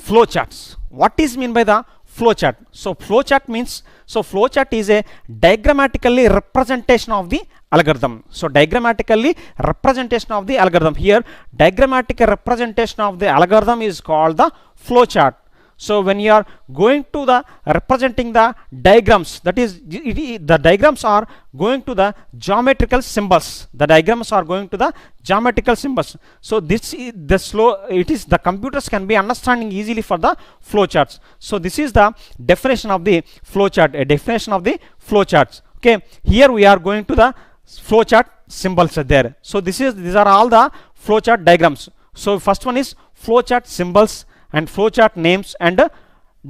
flowcharts. What is mean by the flowchart? So flowchart means, so flowchart is a diagrammatically representation of the algorithm. So diagrammatically representation of the algorithm. Here diagrammatic representation of the algorithm is called the flowchart. So when you are going to the representing the diagrams, that is the diagrams are going to the geometrical symbols. The diagrams are going to the geometrical symbols. So this is the the computers can be understanding easily for the flowcharts. So this is the definition of the flowchart, a definition of the flowcharts. Okay, here we are going to the flowchart symbols are there. So these are all the flowchart diagrams. So first one is flowchart symbols and flowchart names and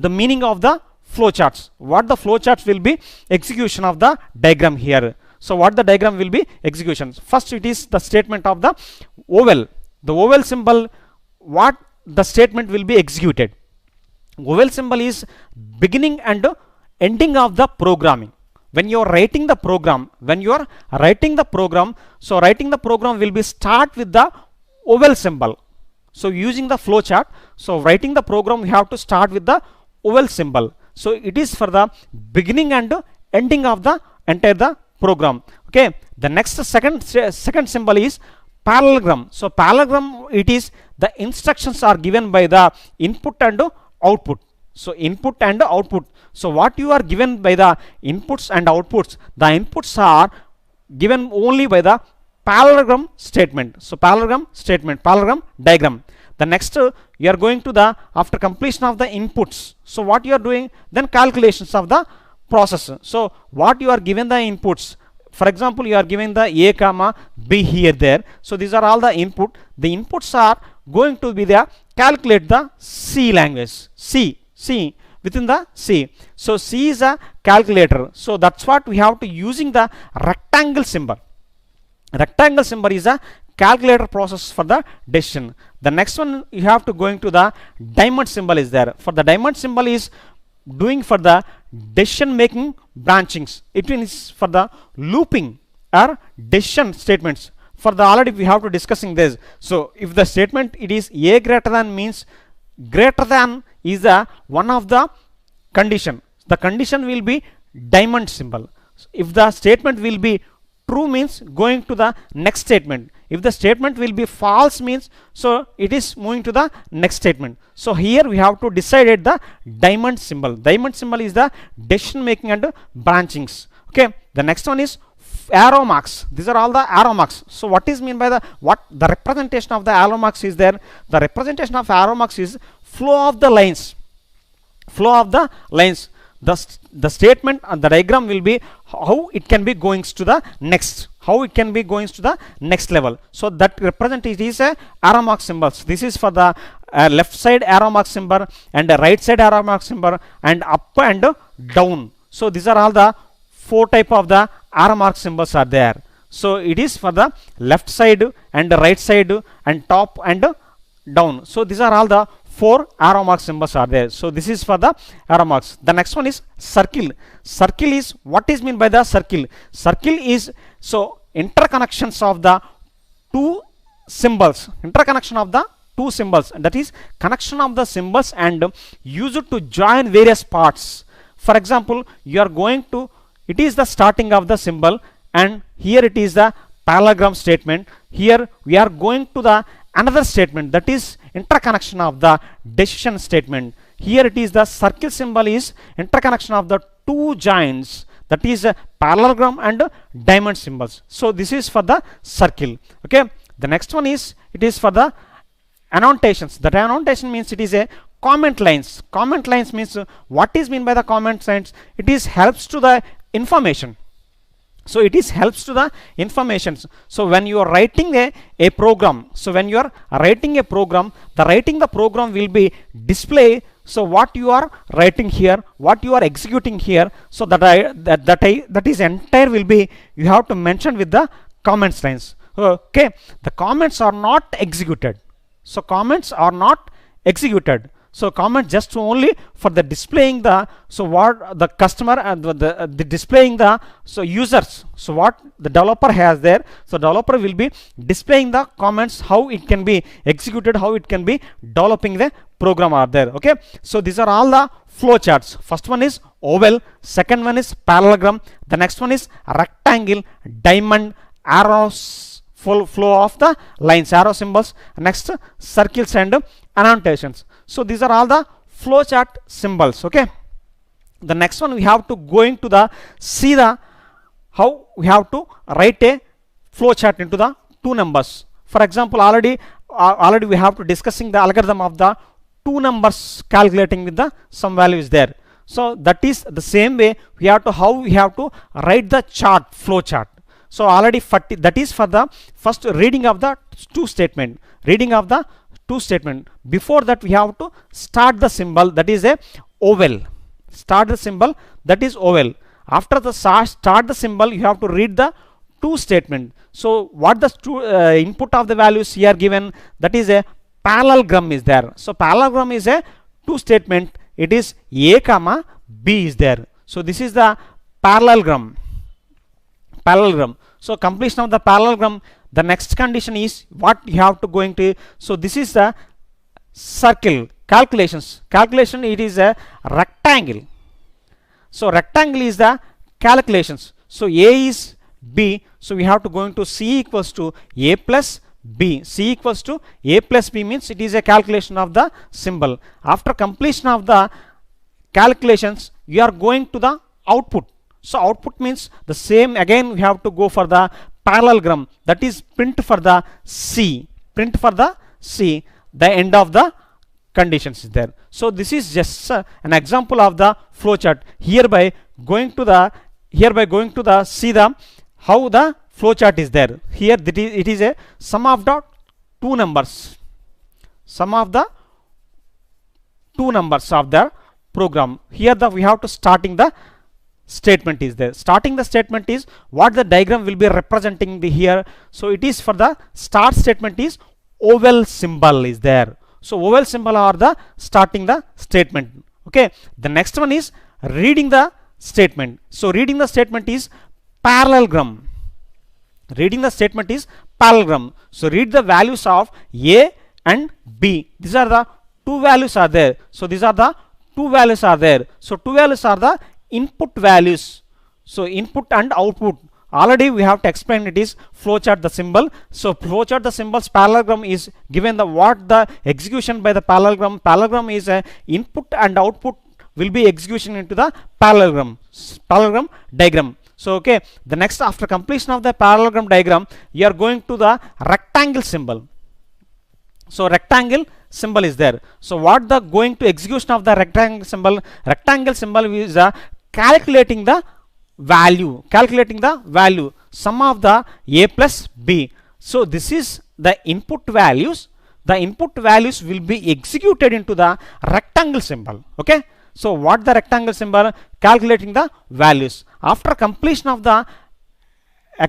the meaning of the flowcharts. What the flowcharts will be? Execution of the diagram here. So what the diagram will be? Execution. First it is the statement of the oval. The oval symbol, what the statement will be executed. Oval symbol is beginning and ending of the programming. When you are writing the program, so writing the program will be start with the oval symbol. So using the flowchart, so writing the program we have to start with the oval symbol. So it is for the beginning and ending of the entire program. Okay, the next second symbol is parallelogram. So parallelogram, it is the instructions are given by the input and output. So input and output. So what you are given by the inputs and outputs, the inputs are given only by the parallelogram statement. So parallelogram statement, parallelogram diagram. The next you are going to the, after completion of the inputs, so what you are doing, then calculations of the process. So what you are given the inputs, for example you are given the a comma b here there. So these are all the input. The inputs are going to be the calculate the C language, C within the C. So C is a calculator. So that's what we have to using the rectangle symbol. Rectangle symbol is a calculator process for the decision. The next one you have to going to the diamond symbol is there. For the diamond symbol is doing for the decision making branchings. It means for the looping or decision statements. For the already we have to discussing this. So if the statement it is a greater than means greater than is a one of the condition. The condition will be diamond symbol. If the statement will be true means going to the next statement. If the statement will be false means, so it is moving to the next statement. So here we have to decide the diamond symbol. Diamond symbol is the decision making and branchings. Okay, the next one is arrow marks. These are all the arrow marks. So what is mean by the representation of the arrow marks is there? The representation of arrow marks is flow of the lines. Flow of the lines. The statement and the diagram will be how it can be going to the next, how it can be going to the next level. So that represent it is a arrow mark symbols. This is for the left side arrow mark symbol and the right side arrow mark symbol and up and down. So these are all the 4 type of the arrow mark symbols are there. So it is for the left side and the right side and top and down. So these are all the 4 arrow mark symbols are there. So this is for the arrow marks. The next one is circle. Circle is, what is mean by the circle? Circle is so interconnections of the 2 symbols. Interconnection of the 2 symbols, that is connection of the symbols and use it to join various parts. For example, you are going to, it is the starting of the symbol and here it is the parallelogram statement. Here we are going to the another statement, that is interconnection of the decision statement. Here it is the circle symbol is interconnection of the 2 joints, that is a parallelogram and diamond symbols. So this is for the circle. Okay, the next one is, it is for the annotations. That annotation means it is a comment lines. Comment lines means what is mean by the comment lines? It is helps to the information. So it is helps to the informations. So when you are writing a program, so when you are writing a program, the program will be display. So what you are writing here, what you are executing here, so that is entire will be, you have to mention with the comments lines. Okay, the comments are not executed. So comments are not executed. So comment just only for the displaying the, so what the customer and the displaying the, so users, so what the developer has there. So developer will be displaying the comments, how it can be executed, how it can be developing the program are there. Okay, so these are all the flow charts. First one is oval, second one is parallelogram, the next one is rectangle, diamond, arrows, full flow of the lines, arrow symbols, next circles and annotations. So these are all the flowchart symbols. Okay, the next one we have to going to the see the how we have to write a flowchart into the two numbers. For example, already we have to discussing the algorithm of the two numbers calculating with the some value is there. So that is the same way we have to how we have to write the chart, flow chart. So already that is for the first reading of the two statement, reading of the two statement. Before that we have to start the symbol, that is a oval. Start the symbol, that is oval. After the start the symbol, you have to read the two statement. So what the input of the values here given, that is a parallelogram is there. So parallelogram is a two statement, it is A comma B is there. So this is the parallelogram. So completion of the parallelogram, the next condition is what you have to going to, so this is the circle calculation, it is a rectangle. So rectangle is the calculations. So A is B, so we have to going to C equals to A plus B. C equals to A plus B means it is a calculation of the symbol. After completion of the calculations, you are going to the output. So output means the same, again we have to go for the parallelogram, that is print for the C, the end of the conditions is there. So this is just an example of the flowchart. Hereby going to the see the how the flowchart is there. Here it is a sum of the two numbers, of the program. Here we have to starting the statement is there. Starting the statement is what the diagram will be representing the here. So it is for the start statement is oval symbol is there. So oval symbol are the starting the statement. Okay, the next one is reading the statement. So reading the statement is parallelogram. So read the values of A and B. These are the two values are there. So these are the two values are there. So two values are the input values. So input and output. Already we have to explain it is flowchart the symbol. So flowchart the symbols, parallelogram is given the what the execution by the parallelogram. Parallelogram is a input and output will be execution into the parallelogram diagram. So okay, the next after completion of the parallelogram diagram, you are going to the rectangle symbol. So rectangle symbol is there. So what the going to execution of the rectangle symbol? Rectangle symbol is calculating the value, sum of the A plus B. So this is the input values. The input values will be executed into the rectangle symbol. Okay, so what the rectangle symbol? Calculating the values. After completion of the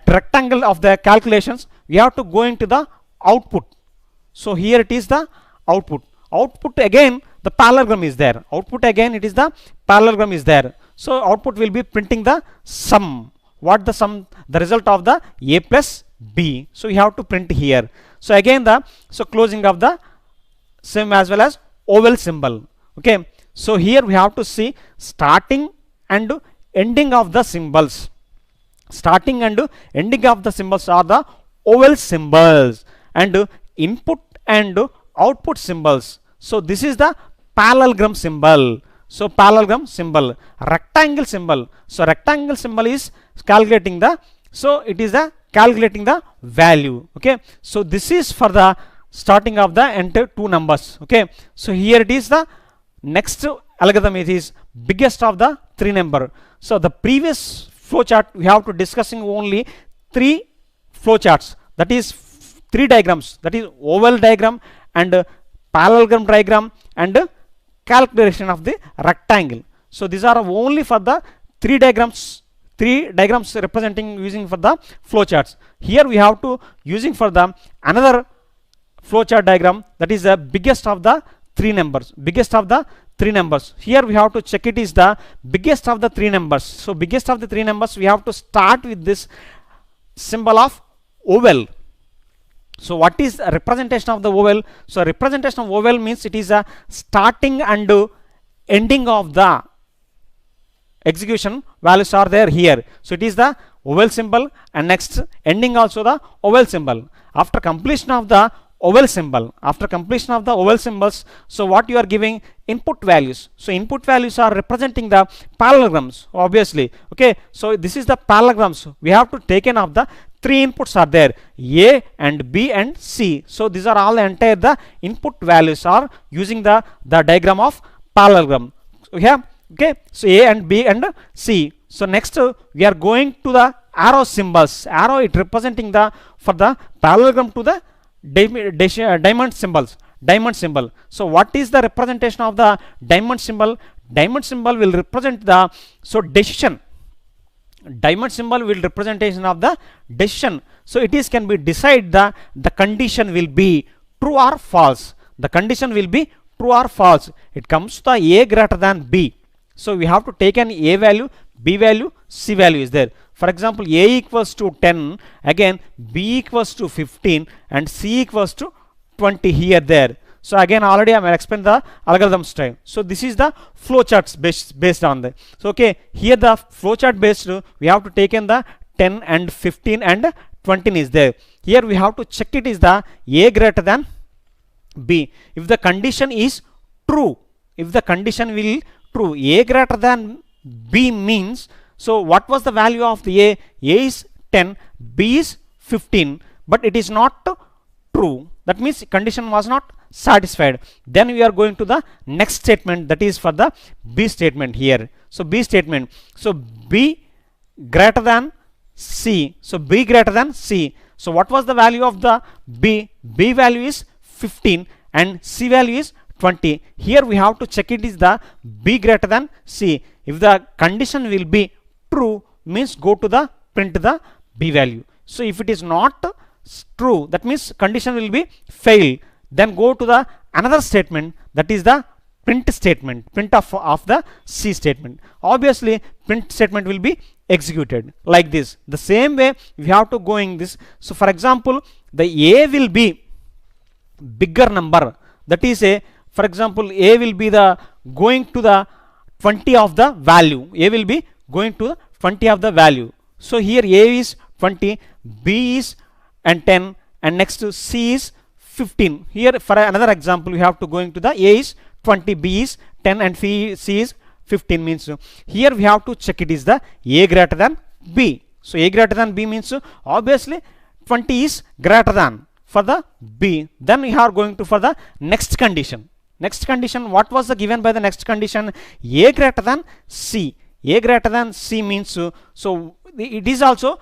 rectangle of the calculations, we have to go into the output. So here it is the output. Again the parallelogram is there. It is the parallelogram is there. So output will be printing the sum. What the sum? The result of the A plus B. So you have to print here. So again closing of the same as well as oval symbol. Okay. So here we have to see starting and ending of the symbols. Starting and ending of the symbols are the oval symbols and input and output symbols. So this is the parallelogram symbol. So parallelogram symbol, rectangle symbol. So rectangle symbol is calculating the, so it is the calculating the value. Okay, so this is for the starting of the enter two numbers. Okay, so here it is the next algorithm, it is biggest of the three number. So the previous flowchart we have to discussing only three flowcharts, that is three diagrams, that is oval diagram and parallelogram diagram and calculation of the rectangle. So these are only for the three diagrams representing using for the flowcharts. Here we have to using for the another flowchart diagram, that is the biggest of the three numbers, biggest of the three numbers. Here we have to check it is the biggest of the three numbers. So biggest of the three numbers, we have to start with this symbol of oval. So what is a representation of the oval? So representation of oval means it is a starting and ending of the execution values are there here. So it is the oval symbol, and next ending also the oval symbol. After completion of the oval symbol, after completion of the oval symbols, so what you are giving? Input values. So input values are representing the parallelograms, obviously. Okay, so this is the parallelograms. We have to take in of the three inputs are there, A and B and C. So these are all entire the input values are using the diagram of parallelogram. So here, okay, so A and B and C. So next we are going to the arrow symbols. Arrow, it representing the for the parallelogram to the diamond symbols. Diamond symbol. So what is the representation of the diamond symbol? Diamond symbol will represent the decision. Diamond symbol will representation of the decision. So it is can be decide the condition will be true or false. The condition will be true or false. It comes to the A greater than B. So we have to take an A value, B value, C value is there. For example, A equals to 10, again B equals to 15 and C equals to 20 here there. So again already I will explain the algorithm style. So this is the flowcharts based on that. So okay, here the flowchart based we have to take in the 10 and 15 and 20 is there. Here we have to check it is the A greater than B. If the condition is true, if the condition will true, A greater than B means, so what was the value of the A? A is 10, B is 15, but it is not true. That means condition was not satisfied. Then we are going to the next statement, that is for the B statement here. So B statement, so B greater than C. So B greater than C. So what was the value of the B? B value is 15 and C value is 20. Here we have to check it is the B greater than C. If the condition will be true, means go to the print the B value. So if it is not true, that means condition will be fail. Then go to the another statement, that is the print statement, print of the C statement. Obviously print statement will be executed like this. The same way we have to going this. So for example, the A will be bigger number, that is a, for example, A will be the going to the 20 of the value. A will be going to the 20 of the value. So here A is 20, B is and 10, and next to C is 15. Here for another example we have to going to the A is 20, B is 10 and C is 15 means here we have to check it is the A greater than B. So A greater than B means obviously 20 is greater than for the B. Then we are going to for the next condition. Next condition, what was the given by the next condition? A greater than C. A greater than C means so it is also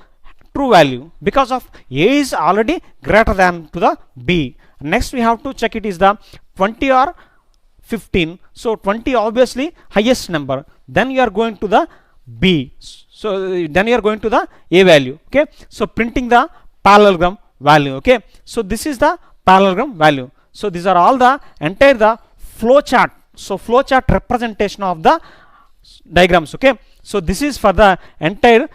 true value because of A is already greater than to the B. Next we have to check it is the 20 or 15. So 20 obviously highest number. Then you are going to the B. So then you are going to the A value. Okay. So printing the parallelogram value. Okay. So this is the parallelogram value. So these are all the entire the flow chart. So flow chart representation of the diagrams. Okay. So this is for the entire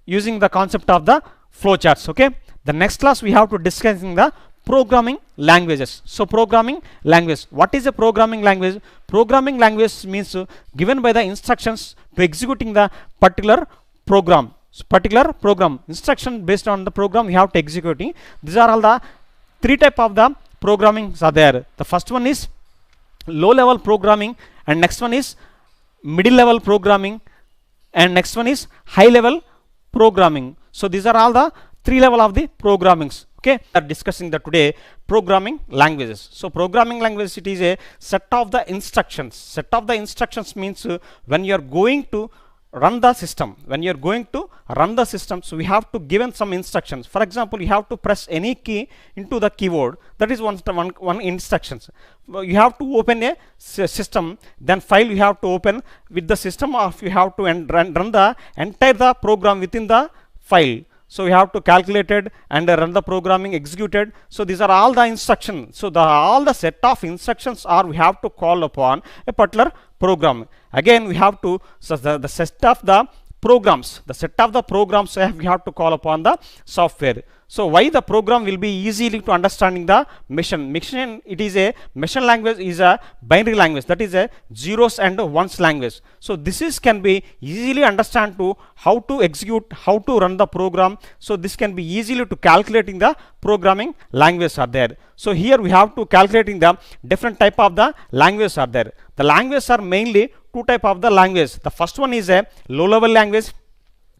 using the concept of the flow charts. Okay. The next class we have to discussing the programming languages. So programming language, what is a programming language? Programming language means given by the instructions to executing the particular program. So particular program instruction based on the program we have to executing. These are all the three type of the programming are there. The first one is low level programming, and next one is middle level programming, and next one is high level programming. So these are all the three level of the programmings. Okay, we are discussing the today programming languages. So programming language, it is a set of the instructions. Set of the instructions means when you are going to run the system, so we have to given some instructions. For example, you have to press any key into the keyboard, that is one instructions. You have to open a system, then file you have to open with the system, of you have to run the entire the program within the file. So we have to calculate it and run the programming executed. So these are all the instructions. So all the set of instructions are we have to call upon a particular program. Again we have to, so the set of the programs, we have to call upon the software. So why the program will be easily to understanding the machine. It is a machine language, is a binary language, that is a zeros and ones language. So this is can be easily understand to how to execute, how to run the program. So this can be easily to calculating the programming languages are there. So here we have to calculating the different type of the languages are there. The languages are mainly two type of the language. The first one is a low level language.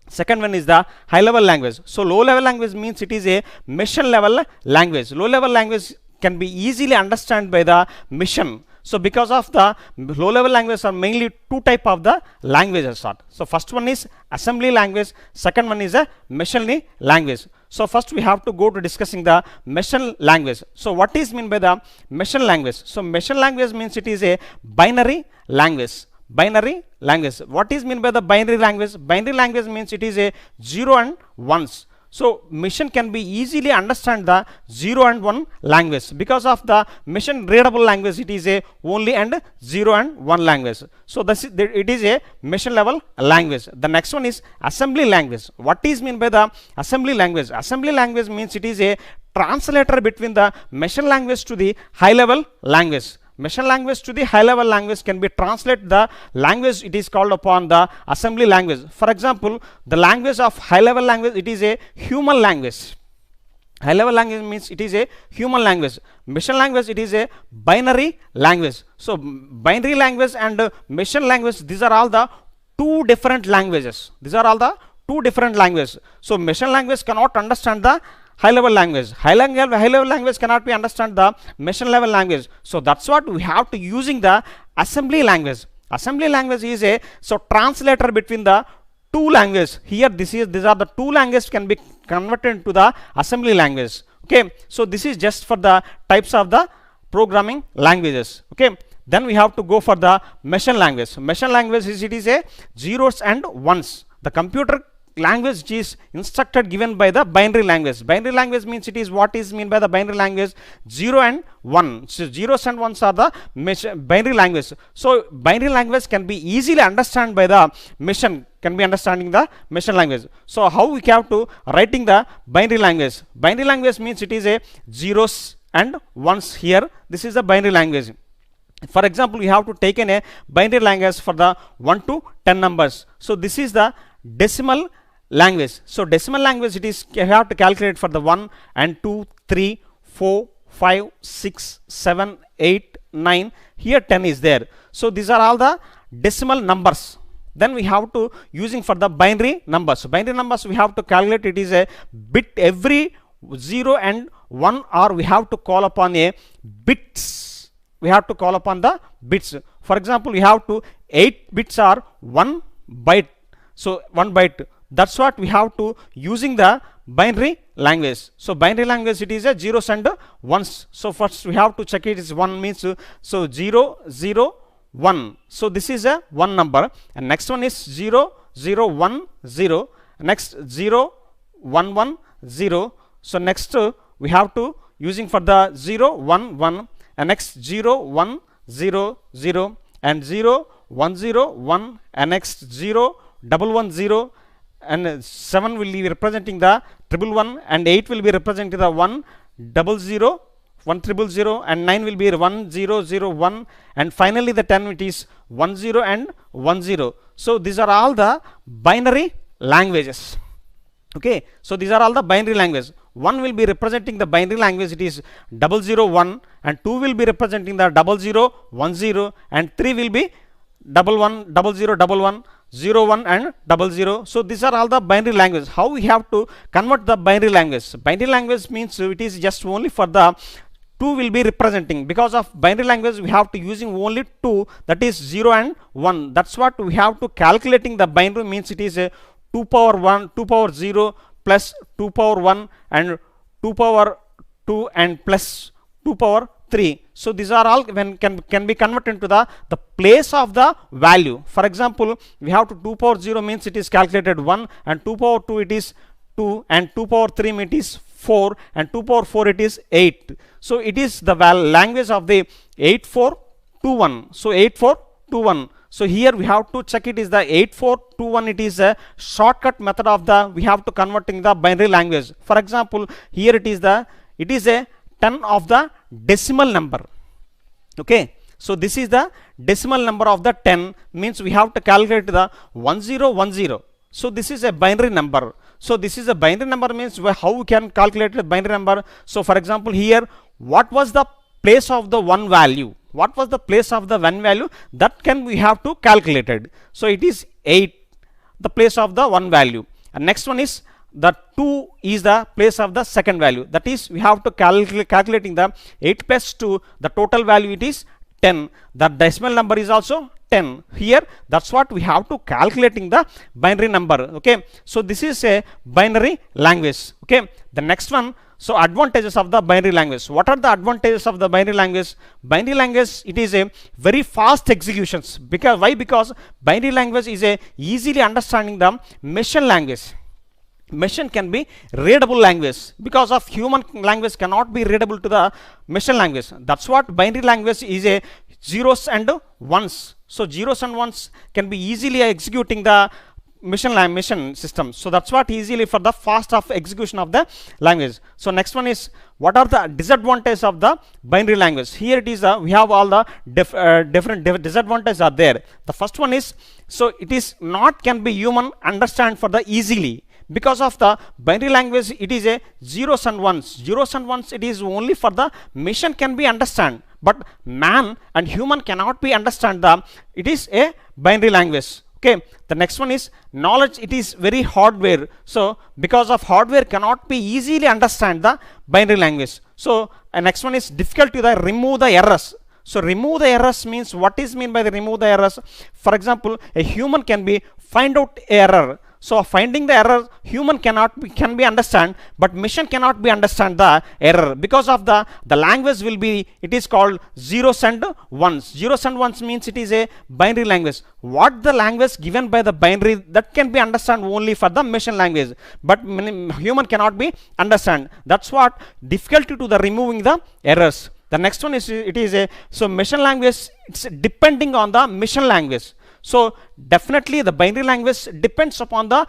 Second one is the high level language. So low level language means it is a machine level language. Low level language can be easily understood by the machine. So because of the low level languages are mainly two type of the languages. So first one is assembly language, second one is a machine language. So first we have to go to discussing the machine language. So what is mean by the machine language? So machine language means it is a binary language. Binary language. What is mean by the binary language? Binary language means it is a 0 and 1s. So machine can be easily understand the 0 and 1 language. Because of the machine readable language, it is a only and 0 and 1 language. So it is a machine level language. The next one is assembly language. What is mean by the assembly language? Assembly language means it is a translator between the machine language to the high level language. Machine language to the high level language can be translate the language, it is called upon the assembly language. For example, the language of high level language, it is a human language. High level language means it is a human language. Machine language, it is a binary language. So binary language and machine language, these are all the two different languages. So machine language cannot understand the high level language. High level language cannot be understand the machine level language. So that's what we have to using the assembly language. Assembly language is a translator between the two languages. Here these are the two languages can be converted to the assembly language. Okay, so this is just for the types of the programming languages. Okay, then we have to go for the machine language. Machine language is it is a zeros and ones. The computer language is instructed given by the binary language. Binary language means it is what is mean by the binary language 0 and 1. So zeros and ones are the binary language. So binary language can be easily understood by the machine, can be understanding the machine language. So how we have to writing the binary language? Binary language means it is a zeros and ones. Here this is the binary language. For example, we have to take in a binary language for the 1 to 10 numbers. So this is the decimal language. So decimal language, it is you have to calculate for the 1 and 2, 3, 4, 5, 6, 7, 8, 9. Here 10 is there. So these are all the decimal numbers. Then we have to using for the binary numbers. Binary numbers we have to calculate, it is a bit every 0 and 1, or we have to call upon a bits. We have to call upon the bits. For example, we have to 8 bits are 1 byte. So 1 byte. That's what we have to using the binary language. So binary language, it is a zeros and ones. So first we have to check it is 1 means so 0 0 1. So this is a 1 number, and next one is 0 0 1 0. Next 0 1 1 0. So next we have to using for the 0 1 1, and next 0 1 0 0, and 0 1 0 1, and next 0 1 1 0, and 7 will be representing the 111, and 8 will be representing the 1 0 0 1 0 0, and 9 will be 1 0 0 1, and finally the 10 it is 1 0 and 1 0. So these are all the binary languages. Okay, so these are all the binary language. 1 will be representing the binary language, it is 0 1, and 2 will be representing the 0 1 0, and 3 will be 1 0 1 0 1 and 0. So these are all the binary language. How we have to convert the binary language? Binary language means it is just only for the 2 will be representing. Because of binary language we have to using only 2, that is 0 and 1. That's what we have to calculating the binary means it is a 2 power 1, 2 power 0 plus 2 power 1, and 2 power 2 and plus 2 power 3. So these are all when can be converted into the place of the value. For example, we have to 2 power 0 means it is calculated 1, and 2 power 2 it is 2, and 2 power 3 it is 4, and 2 power 4 it is 8. So it is the language of the 8421. So 8421. So here we have to check it is the 8421. It is a shortcut method of the we have to converting the binary language. For example, here it is a 10 of the decimal number. Okay. So this is the decimal number of the 10, means we have to calculate the 1010. So this is a binary number. So this is a binary number, means how we can calculate the binary number. So for example, here what was the place of the one value? What was the place of the one value? That can we have to calculate it. So it is 8, the place of the one value. And next one is the 2 is the place of the second value. That is we have to calculating the 8 plus 2, the total value it is 10. The decimal number is also 10. Here that's what we have to calculating the binary number. Okay. So this is a binary language. Okay. The next one, so advantages of the binary language. What are the advantages of the binary language? Binary language, it is a very fast executions. Because why? Because binary language is a easily understanding the machine language. Machine can be readable language, because of human language cannot be readable to the machine language. That's what binary language is a zeros and ones. So zeros and ones can be easily executing the mission system. So that's what easily for the fast of execution of the language. So next one is what are the disadvantages of the binary language? Here it is we have all the different disadvantages are there. The first one is, so it is not can be human understand for the easily. Because of the binary language, it is a zeros and ones. Zeros and ones, it is only for the machine can be understand, but man and human cannot be understand the. It is a binary language. Okay. The next one is knowledge. It is very hardware. So because of hardware cannot be easily understand the binary language. So next one is difficult to remove the errors. So remove the errors means, what is mean by the remove the errors? For example, a human can be find out error. So finding the error, human can be understand, but machine cannot be understand the error, because of the language will be, it is called zeros and ones. Zeros and ones means it is a binary language. What the language given by the binary, that can be understand only for the machine language, but human cannot be understand. That's what difficulty to the removing the errors. The next one is it is a, so machine language, it's depending on the machine language. So definitely the binary language depends upon the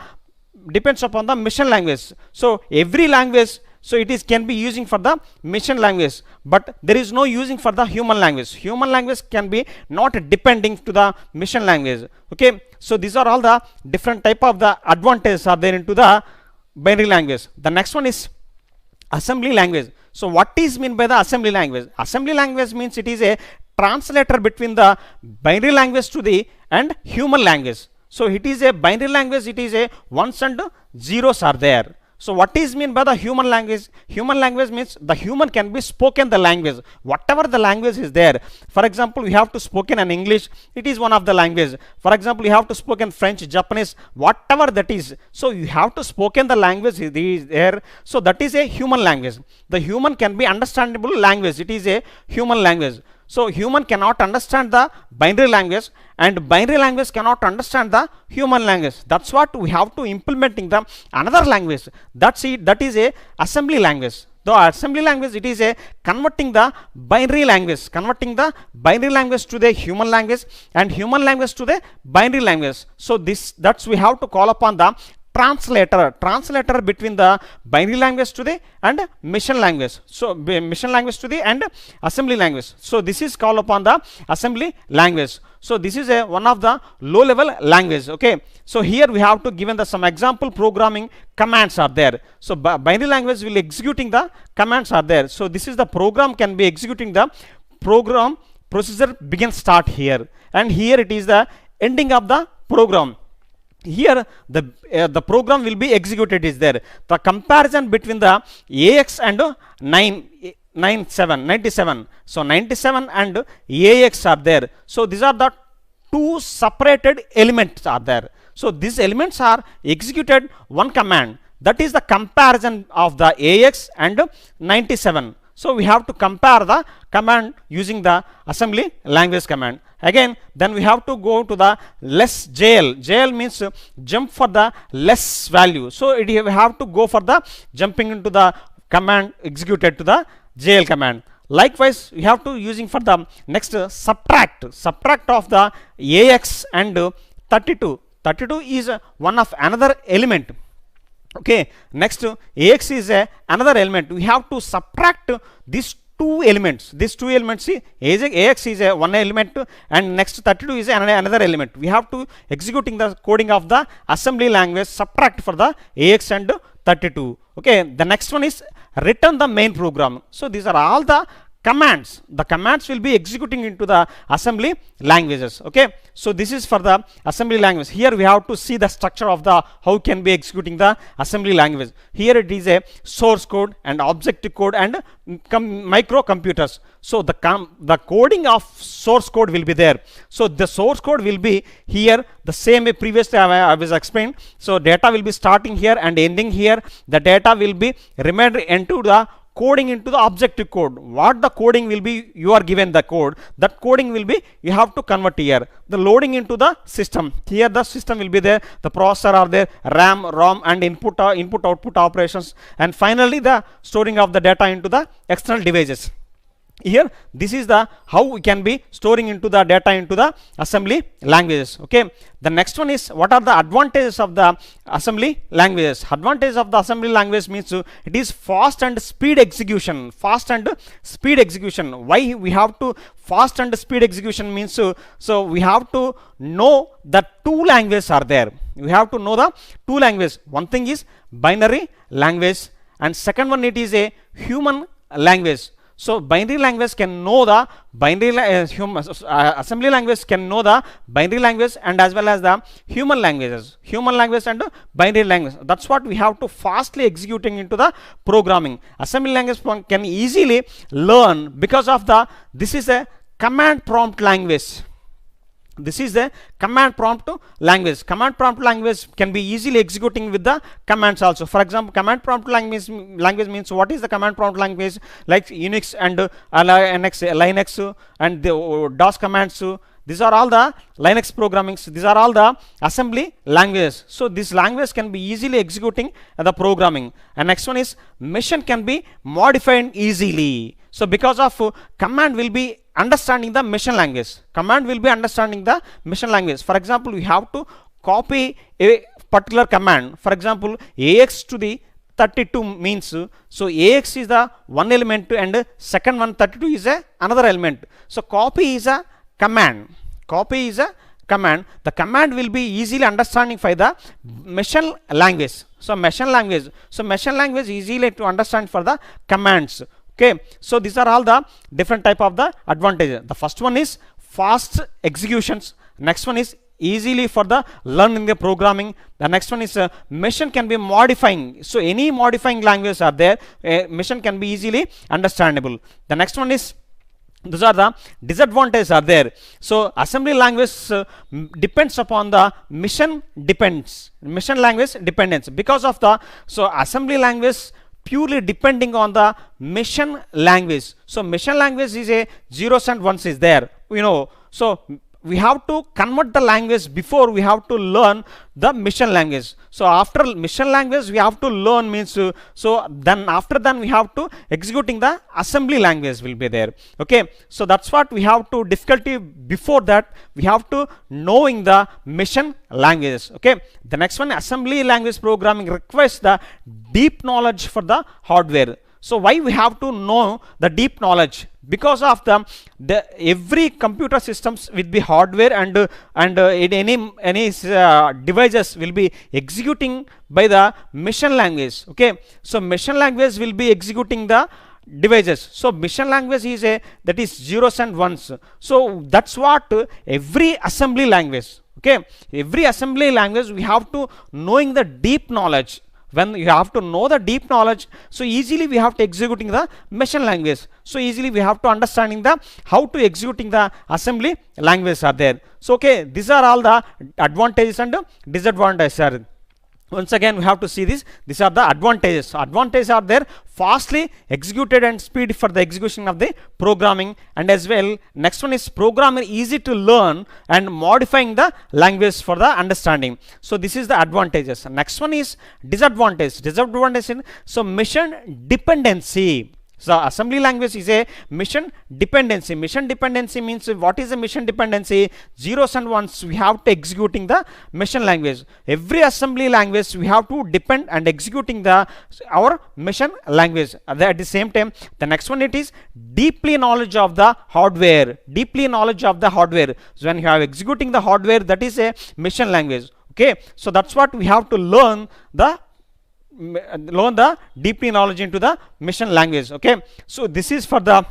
machine language. So every language, so it is can be using for the machine language, but there is no using for the human language. Human language can be not depending to the machine language. Okay. So these are all the different type of the advantages are there into the binary language. The next one is assembly language. So what is mean by the assembly language? Assembly language means it is a translator between the binary language to the and human language. So it is a binary language, it is a ones and zeros are there. So what is mean by the human language? Human language means the human can be spoken the language, whatever the language is there. For example, we have to spoken in English, it is one of the language. For example, you have to spoken French, Japanese, whatever that is. So you have to spoken the language is there. So that is a human language. The human can be understandable language, it is a human language. So human cannot understand the binary language, and binary language cannot understand the human language. That's what we have to implementing the another language. That's it. That is a assembly language. The assembly language, it is a converting the binary language, to the human language and human language to the binary language. So that's we have to call upon the translator between the binary language to the and machine language. So machine language to the and assembly language. So this is called upon the assembly language. So this is a one of the low level language. Okay. So here we have to given the some example programming commands are there. So binary language will executing the commands are there. So this is the program can be executing the program procedure begin start here, and here it is the ending of the program. Here the program will be executed is there. The comparison between the AX and 97. So 97 and AX are there. So these are the two separated elements are there. So these elements are executed one command, that is the comparison of the AX and 97. So we have to compare the command using the assembly language command. again then we have to go to the less JL. JL means jump for the less value. So we have to go for the jumping into the command executed to the JL command. Likewise, we have to using for the next subtract of the AX and 32. 32 is one of another element. Okay, next AX is another element. We have to subtract these two elements. These two elements, see, AX is one element and next 32 is another element. We have to executing the coding of the assembly language subtract for the AX and 32. Okay, the next one is return the main program. So these are all the commands. The commands will be executing into the assembly languages. Okay, so this is for the assembly language. Here we have to see the structure of the how can be executing the assembly language. Here it is a source code and objective code and microcomputers. So the coding of source code will be there. So the source code will be here the same way previously I was explained. So data will be starting here and ending here. The data will be remained into the coding into the objective code. What the coding will be, you are given the code, that coding will be you have to convert here. The loading into the system, here the system will be there, the processor are there, RAM, ROM and input output operations, and finally the storing of the data into the external devices. Here this is the how we can be storing into the data into the assembly languages. Okay, the next one is what are the advantages of the assembly languages. Advantage of the assembly language means it is fast and speed execution. Why we have to fast and speed execution means so we have to know that two languages are there. We have to know the two languages. One thing is binary language and second one it is a human language. So binary language can know the binary assembly language can know the binary language and as well as the human languages, and binary language. That's what we have to fastly executing into the programming. Assembly language can easily learn because of the this is a command prompt language. This is the command prompt language. Command prompt language can be easily executing with the commands also. For example, command prompt language means what is the command prompt language, like Unix and Linux and the DOS commands. These are all the Linux programmings. These are all the assembly languages. So this language can be easily executing the programming. And next one is machine can be modified easily. So because of command will be understanding the machine language. Command will be understanding the machine language. For example, we have to copy a particular command. For example, AX to the 32 means so AX is the one element and second one 32 is another element. So copy is a command. The command will be easily understanding by the machine language. So machine language easily to understand for the commands. Okay, so these are all the different type of the advantages. The first one is fast executions. Next one is easily for the learning the programming. The next one is machine can be modifying. So any modifying languages are there, machine can be easily understandable. The next one is those are the disadvantages are there. So assembly language depends upon the machine language dependence. Because of the so assembly language purely depending on the machine language. So machine language is a zeros and ones is there, you know. So we have to convert the language before we have to learn the machine language. So after machine language we have to learn means so then after then we have to executing the assembly language will be there. Okay, so that's what we have to difficulty. Before that we have to knowing the machine languages. Okay, the next one, assembly language programming requires the deep knowledge for the hardware. So why we have to know the deep knowledge? Because of the every computer systems will be hardware and any devices will be executing by the machine language. Okay, so machine language will be executing the devices. So machine language is that is zeros and ones. So that's what every assembly language. Okay, every assembly language we have to knowing the deep knowledge. When you have to know the deep knowledge, so easily we have to executing the machine language. So easily we have to understanding the how to executing the assembly language are there. So okay, these are all the advantages and disadvantages are. once again we have to see this. These are the advantages are there: fastly executed and speed for the execution of the programming, and as well next one is programmer easy to learn and modifying the language for the understanding. So this is the advantages. Next one is disadvantage. So mission dependency. So assembly language is a mission dependency. Mission dependency means, what is a mission dependency? Zeros and ones we have to executing the mission language. Every assembly language we have to depend and executing the our mission language. At the same time, the next one, it is deeply knowledge of the hardware. So when you are executing the hardware, that is a mission language. Okay, so that's what we have to learn the deeply knowledge into the mission language. Okay, so this is for the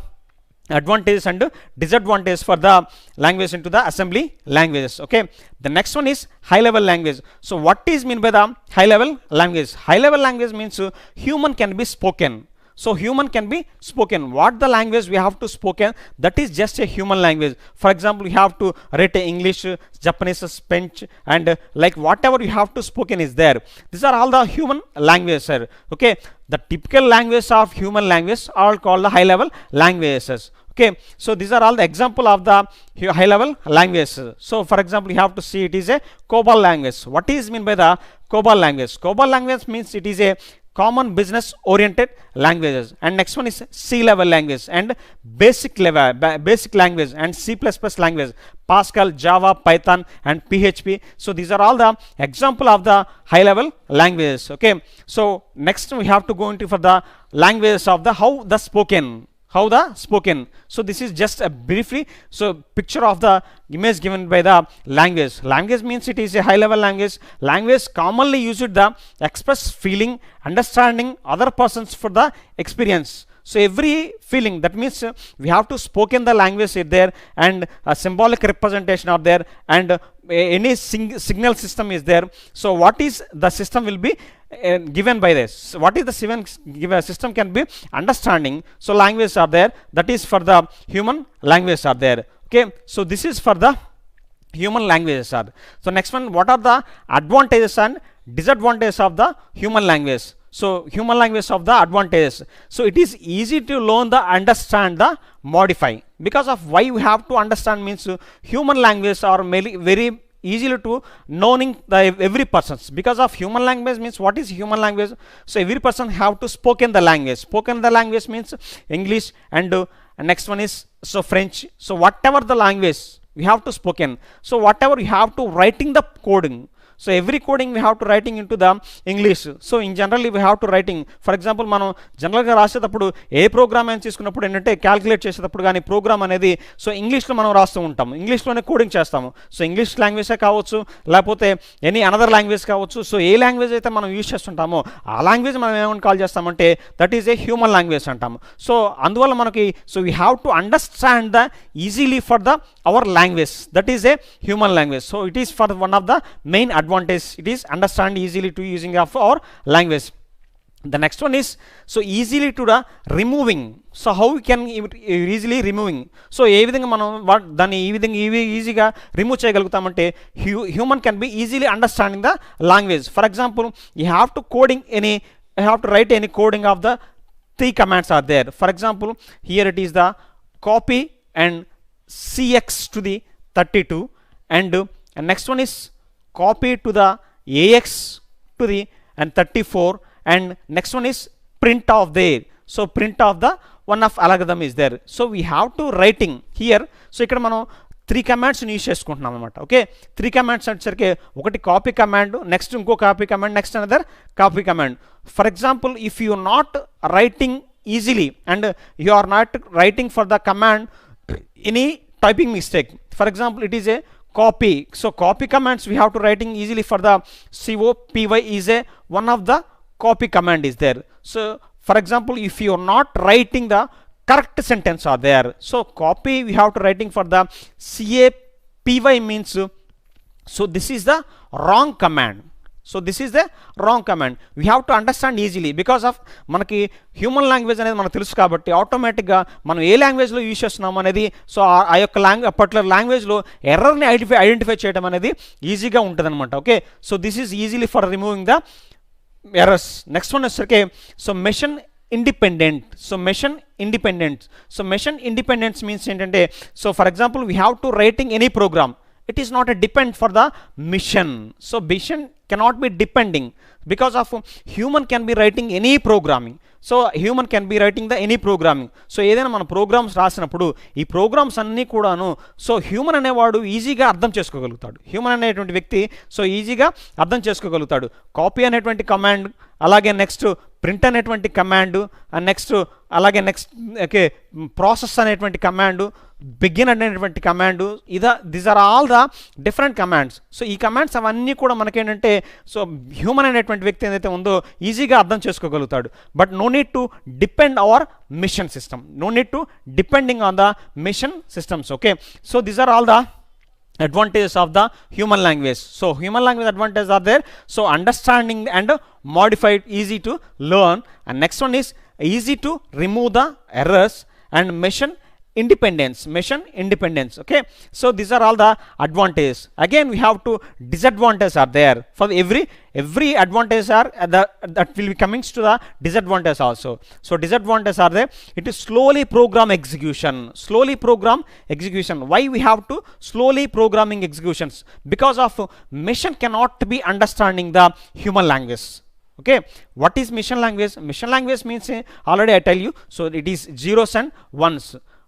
advantages and disadvantages for the language into the assembly languages. Okay, the next one is high level language. So what is mean by the high level language? High level language means human can be spoken. So human can be spoken. What the language we have to spoken, that is just a human language. For example, you have to write English, Japanese, Spanish, and like whatever you have to spoken is there. These are all the human languages, sir. Okay, the typical language of human language are called the high level languages. Okay, so these are all the example of the high level languages. So for example, you have to see it is a COBOL language. What is mean by the COBOL language? COBOL language means it is a common business oriented languages. And next one is C level language and basic language and C++ language, Pascal, Java, Python, and PHP. So these are all the example of the high level languages. Okay, so next we have to go into for the languages of the how the spoken. So this is just a briefly so picture of the image given by the language. Language means it is a high level language. Language commonly used the express feeling, understanding other persons for the experience. So every feeling, that means we have to spoken the language is there, and a symbolic representation are there, and any signal system is there. So what is the system will be given by this? What is the system can be understanding. So languages are there, that is for the human languages are there. Okay, so this is for the human languages are. So next one, what are the advantages and disadvantages of the human language? So human language of the advantages. So it is easy to learn the understand the modify. Because of why we have to understand means human language are very easily to knowing the every persons. Because of human language means, what is human language? So every person have to spoken the language. Spoken the language means English, and next one is so French. So whatever the language we have to spoken. So whatever you have to writing the coding. So every coding we have to writing into the English. So in generally we have to writing. For example, మనం జనరల్గా రాసేటప్పుడు ఏ programme అని తీసుకున్నప్పుడు ఏంటంటే calculate చేసేటప్పుడు కానీ programme అనేది so ఇంగ్లీష్లో మనం రాస్తూ ఉంటాము, ఇంగ్లీష్లోనే కోడింగ్ చేస్తాము. సో ఇంగ్లీష్ లాంగ్వేజే కావచ్చు, లేకపోతే ఎనీ అనదర్ లాంగ్వేజ్ కావచ్చు. సో ఏ లాంగ్వేజ్ అయితే మనం యూజ్ చేస్తుంటామో ఆ లాంగ్వేజ్ మనం ఏమని కాల్ చేస్తామంటే that is A human language అంటాము. సో అందువల్ల మనకి so we have to understand the easily for the hour language, that is A human language. So it is for one of the main advantage. It is understand easily to using of our language. The next one is so easily to the removing. So how we can easily removing? So ఏ విధంగా మనం దాన్ని ఈ విధంగా ఈజీగా remove చేయగలుగుతామంటే human can be easily understanding the language. For example, you have to coding any, you have to write any coding of the 3 commands are there. For example, here it is the copy and cx to the 32, and next one is copy to the ax to the and 34, and next one is print of there. So print of the one of algorithm is there. So we have to writing here. So ఇక్కడ మనం 3 commands use చేసుకుంటున్నాం అనమాట. Okay, 3 commands వచ్చేసరికి ఒకటి copy command, next ఇంకో copy command, next another copy command. For example, if you not writing easily and you are not writing for the command any typing mistake. For example, it is a copy. So copy commands we have to writing easily for the copy is a one of the copy command is there. So for example, if you are not writing the correct sentence are there, so copy we have to writing for the capy means so this is the wrong command. So this is the wrong command. We have to understand easily because of మనకి human language అనేది మనకు తెలుసు కాబట్టి ఆటోమేటిక్గా మనం ఏ లాంగ్వేజ్లో use చేస్తున్నాం అనేది, సో ఆ యొక్క పర్టికులర్ లాంగ్వేజ్లో ఎర్రర్ని ఐడెంటిఫై చేయడం అనేది ఈజీగా ఉంటుంది అనమాట. Okay, so this is easily for removing the errors. Next one వచ్చేసరికి so machine independent. So machine independent. So machine independence means ఏంటంటే, so for example we have to writing any program, it is not a depend for the mission. So mission cannot be depending because of human can be writing any programming. So human can be writing the any programming. So ఏదైనా మన programmes రాసినప్పుడు ఈ programmes అన్నీ కూడాను so human అనేవాడు ఈజీగా అర్థం చేసుకోగలుగుతాడు. Human అనేటువంటి వ్యక్తి సో ఈజీగా అర్థం చేసుకోగలుగుతాడు. కాపీ అనేటువంటి కమాండ్, అలాగే నెక్స్ట్ ప్రింట్ అనేటువంటి కమాండ్, అండ్ నెక్స్ట్ అలాగే నెక్స్ట్ ఓకే ప్రాసెస్ అనేటువంటి కమాండ్, బిగిన్ అనేటువంటి command, these are all the different commands. So ఈ కమాండ్స్ అవన్నీ కూడా మనకేంటంటే సో హ్యూమన్ అనేటువంటి వ్యక్తి ఏదైతే ఉందో ఈజీగా అర్థం చేసుకోగలుగుతాడు. But no need to depend our machine system, no need to depending on the machine systems. Okay, so these are all the advantages of the human language. So human language advantages are there. So understanding and modified, easy to learn, and next one is easy to remove the errors and mission independence. Okay, so these are all the advantages. Again we have to disadvantages are there. For every advantage are that will be coming to the disadvantage also. So disadvantages are there. It is slowly program execution. Why we have to slowly programming executions? Because of machine cannot be understanding the human language. Okay, what is mission language? Mission language means already I tell you, so it is zeros and ones.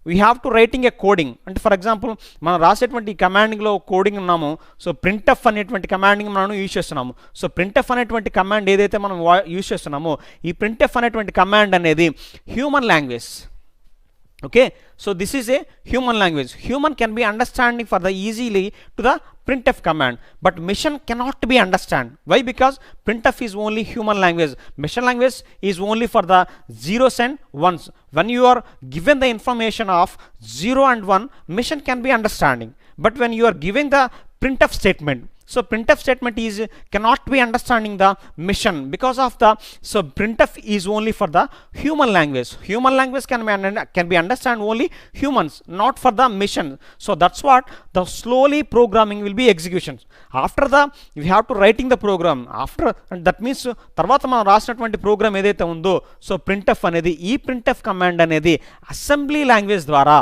We have to writing A coding. అంటే for example మనం రాసేటువంటి కమాండింగ్లో coding ఉన్నాము. So printf అనేటువంటి commanding మనం use చేస్తున్నాము. So printf అనేటువంటి command ఏదైతే మనం use చేస్తున్నామో ఈ ప్రింట్ఎఫ్ అనేటువంటి కమాండ్ అనేది human language. Okay, so this is a human language. Human can B understanding for the easily to the printf command, but machine cannot be understand. Why? Because printf is only human language. Machine language is only for the zeros and ones. When you are given the information of 0 and 1, machine can be understanding. But when you are giving the printf statement, so printf statement is cannot be understanding the mission because of the so printf is only for the human language. Human language can be understand only humans, not for the mission. So that's what the slowly programming will be executions. After the we have to writing the program after, and that means తర్వాత మనం రాసినటువంటి programme ఏదైతే ఉందో so printf అనేది ఈ printf command అనేది assembly language ద్వారా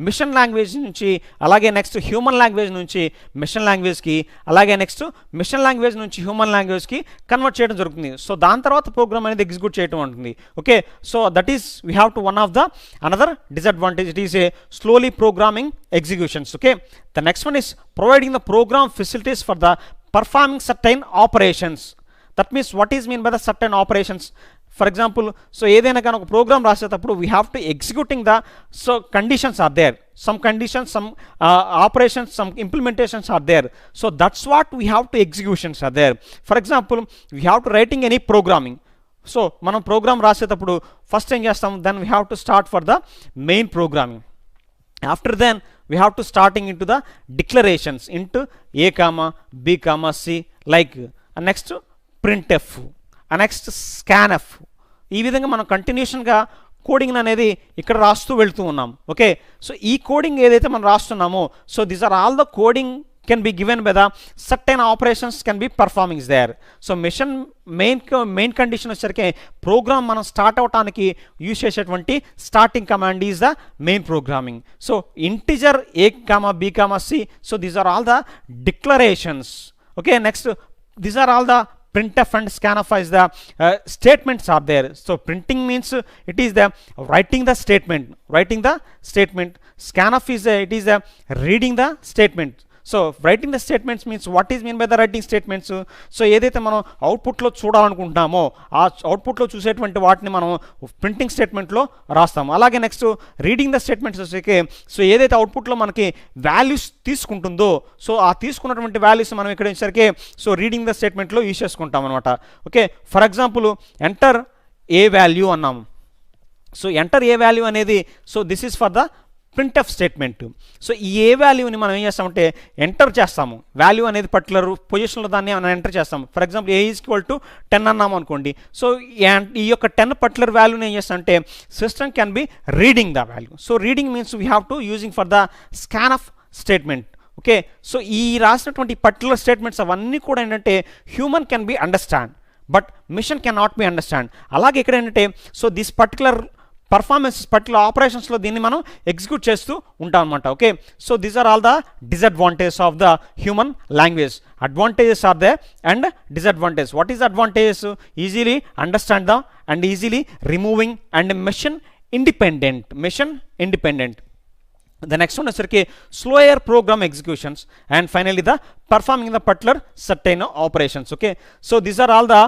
machine language నుంచి అలాగే నెక్స్ట్ హ్యూమన్ లాంగ్వేజ్ నుంచి మిషన్ లాంగ్వేజ్కి అలాగే నెక్స్ట్ మిషన్ లాంగ్వేజ్ నుంచి హ్యూమన్ లాంగ్వేజ్కి కన్వర్ట్ చేయడం జరుగుతుంది. సో దాని తర్వాత ప్రోగ్రామ్ అనేది ఎగ్జిక్యూట్ చేయడం ఉంటుంది. Okay, so that is we have to one of the another disadvantage. It is a slowly programming executions. Okay, the next one is providing the program facilities for the performing certain operations. That means what is mean by the certain operations? For example so ఏదైనా కానీ ఒక program రాసేటప్పుడు we have to executing the so conditions are there, some conditions, some operations, some implementations are there. So that's what we have to executions are there. For example we have to writing any programming. So మనం program రాసేటప్పుడు first ఏం చేస్తాం, then we have to start for the main programming. After then we have to starting into the declarations into a comma b comma c like next printf next scanf. ఈ విధంగా మనం కంటిన్యూషన్గా coding అనేది ఇక్కడ రాస్తూ వెళ్తూ ఉన్నాం. ఓకే, సో ఈ coding ఏదైతే మనం రాస్తున్నామో so these are all the coding can be given by the certain operations can be performings there. So machine main condition వచ్చేసరికి ప్రోగ్రామ్ మనం స్టార్ట్ అవడానికి యూజ్ చేసేటువంటి starting command is the main programming. So integer a comma b comma c, so these are all the declarations. Okay, next these are all the printf and scanf is the statements are there. So printing means it is the writing the statement. Scanf is it is reading the statement. So writing the statements means what is mean by the writing statements? So ఏదైతే మనం అవుట్పుట్లో చూడాలనుకుంటున్నామో ఆ అవుట్పుట్లో చూసేటువంటి వాటిని మనం printing స్టేట్మెంట్లో రాస్తాము. అలాగే నెక్స్ట్ రీడింగ్ ద స్టేట్మెంట్స్ వచ్చేకి సో ఏదైతే అవుట్పుట్లో మనకి వాల్యూస్ తీసుకుంటుందో సో ఆ తీసుకున్నటువంటి వాల్యూస్ మనం ఇక్కడ వచ్చేసరికి సో రీడింగ్ ద స్టేట్మెంట్లో యూజ్ చేసుకుంటాం అనమాట. Okay, for example enter a value అన్నాము. సో ఎంటర్ ఏ వాల్యూ అనేది so this is for the printf statement. So ఈ ఏ వాల్యూని మనం ఏం చేస్తామంటే ఎంటర్ చేస్తాము. వాల్యూ అనేది పర్టికులర్ పొజిషన్లో దాన్ని మనం ఎంటర్ చేస్తాము. For example A is equal to 10 అన్నాము అనుకోండి. సో ఈ యొక్క 10 పర్టికులర్ వాల్యూని ఏం చేస్తామంటే system can be reading the value. So reading means we have to using for the scan of statement. Okay, so ఈ రాసినటువంటి పర్టికులర్ స్టేట్మెంట్స్ అవన్నీ కూడా ఏంటంటే human can be understand but machine can not be understand. అలాగే ఇక్కడ ఏంటంటే so this particular performances particular ఆపరేషన్స్లో దీన్ని మనం ఎగ్జిక్యూట్ చేస్తూ ఉంటాం అనమాట. Okay, so these are all the disadvantages of the human language. Advantages are they and disadvantages. What is advantages? Easily understand the and easily removing and machine independent. The next one is slower program executions, and finally the performing the particular certain operations. Okay, so these are all the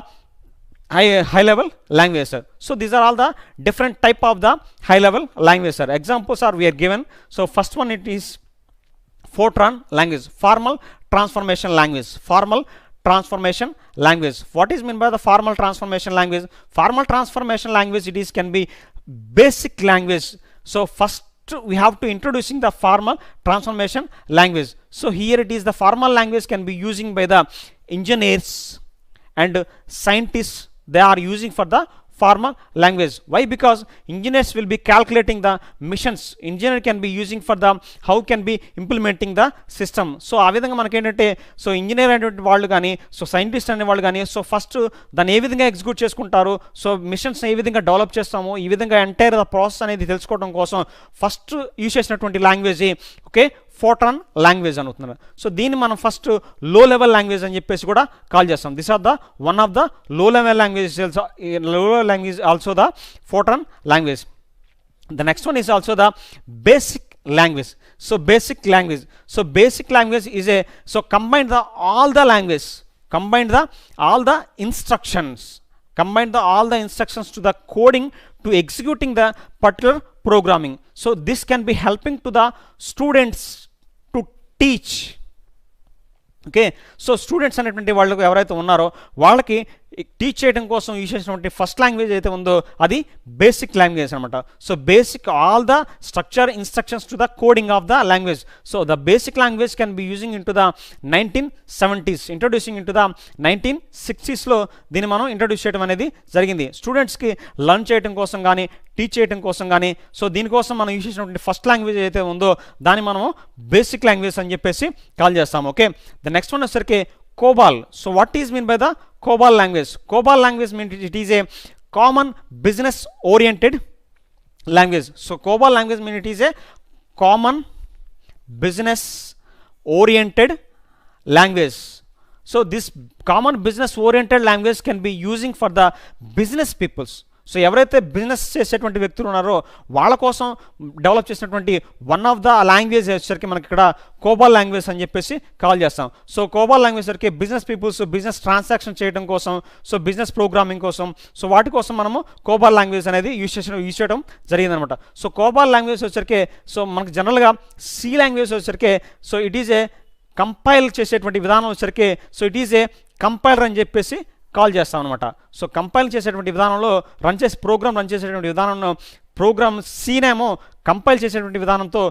high level languages. So these are all the different type of the high level languages. Examples are we are given. So first one, it is Fortran language, formal transformation language. What is meant by the formal transformation language? Formal transformation language, it is can be basic language. So first we have to introducing the formal transformation language. So here it is the formal language can be using by the engineers and scientists. They are using for the formal language. Why? Because engineers will be calculating the missions. Engineer can be using for the how can be implementing the system. So ఆ విధంగా మనకి ఏంటంటే so engineer అనేటువంటి వాళ్ళు కానీ so scientist అనే వాళ్ళు కానీ సో ఫస్ట్ దాన్ని ఏ విధంగా ఎగ్జిక్యూట్ చేసుకుంటారు, సో మిషన్స్ ఏ విధంగా డెవలప్ చేస్తాము, ఈ విధంగా ఎంటైర్ ప్రాసెస్ అనేది తెలుసుకోవడం కోసం ఫస్ట్ యూజ్ చేసినటువంటి లాంగ్వేజ్ ఓకే ఫోర్ట్రాన్ లాంగ్వేజ్ అనుతున్నారు. సో దీన్ని మనం ఫస్ట్ లో లెవెల్ లాంగ్వేజ్ అని చెప్పేసి కూడా కాల్ చేస్తాం. This are the one of the low level language also the Fortran language. The next one is also the basic language. So basic language is a combine all the instructions to the coding to executing the particular programming. So this can be helping to the students to teach. Okay, so students అనేటువంటి వాళ్ళకు ఎవరైతే ఉన్నారో వాళ్ళకి teach చేయడం కోసం use చేసినటువంటి first language అయితే ఉందో అది బేసిక్ లాంగ్వేజ్ అనమాట. So BASIC all the structure instructions to the coding of the language. So the BASIC language can be using in to the 1970s, introducing in to the 1960sలో దీన్ని మనం introduce చేయడం అనేది జరిగింది స్టూడెంట్స్కి లర్న్ చేయడం కోసం కానీ టీచ్ చేయడం కోసం కానీ. సో దీనికోసం మనం యూజ్ చేసినటువంటి ఫస్ట్ లాంగ్వేజ్ అయితే ఉందో దాన్ని మనము బేసిక్ లాంగ్వేజ్ అని చెప్పేసి కాల్ చేస్తాము. ఓకే, ద నెక్స్ట్ వన్ వచ్చేసరికి COBOL. So what is mean by the COBOL language? COBOL language means it is a common business oriented language. So COBOL language means it is a common business oriented language. So this common business oriented language can be using for the business peoples. So ఎవరైతే business చేసేటువంటి వ్యక్తులు ఉన్నారో వాళ్ళ కోసం develop చేసినటువంటి one of the language వచ్చేసరికి మనకి ఇక్కడ కోబాల్ లాంగ్వేజ్ అని చెప్పేసి కాల్ చేస్తాం. సో కోబాల్ లాంగ్వేజ్ సరికి బిజినెస్ పీపుల్స్ బిజినెస్ ట్రాన్సాక్షన్ చేయడం కోసం, సో బిజినెస్ ప్రోగ్రామింగ్ కోసం, సో వాటి కోసం మనము కోబాల్ లాంగ్వేజ్ అనేది యూజ్ చేయడం జరిగిందనమాట. సో కోబాల్ లాంగ్వేజ్ వచ్చేసరికి సో మనకి జనరల్గా సి లాంగ్వేజ్ వచ్చేసరికి so it is A compile చేసేటువంటి విధానం వచ్చేసరికి so it is a compiler అని చెప్పేసి కాల్ చేస్తాం అనమాట. సో కంపైల్ చేసేటువంటి విధానంలో ప్రోగ్రామ్ రన్ చేసేటువంటి విధానంలో ప్రోగ్రామ్ సీనేమో కంపైల్ చేసేటువంటి విధానంతో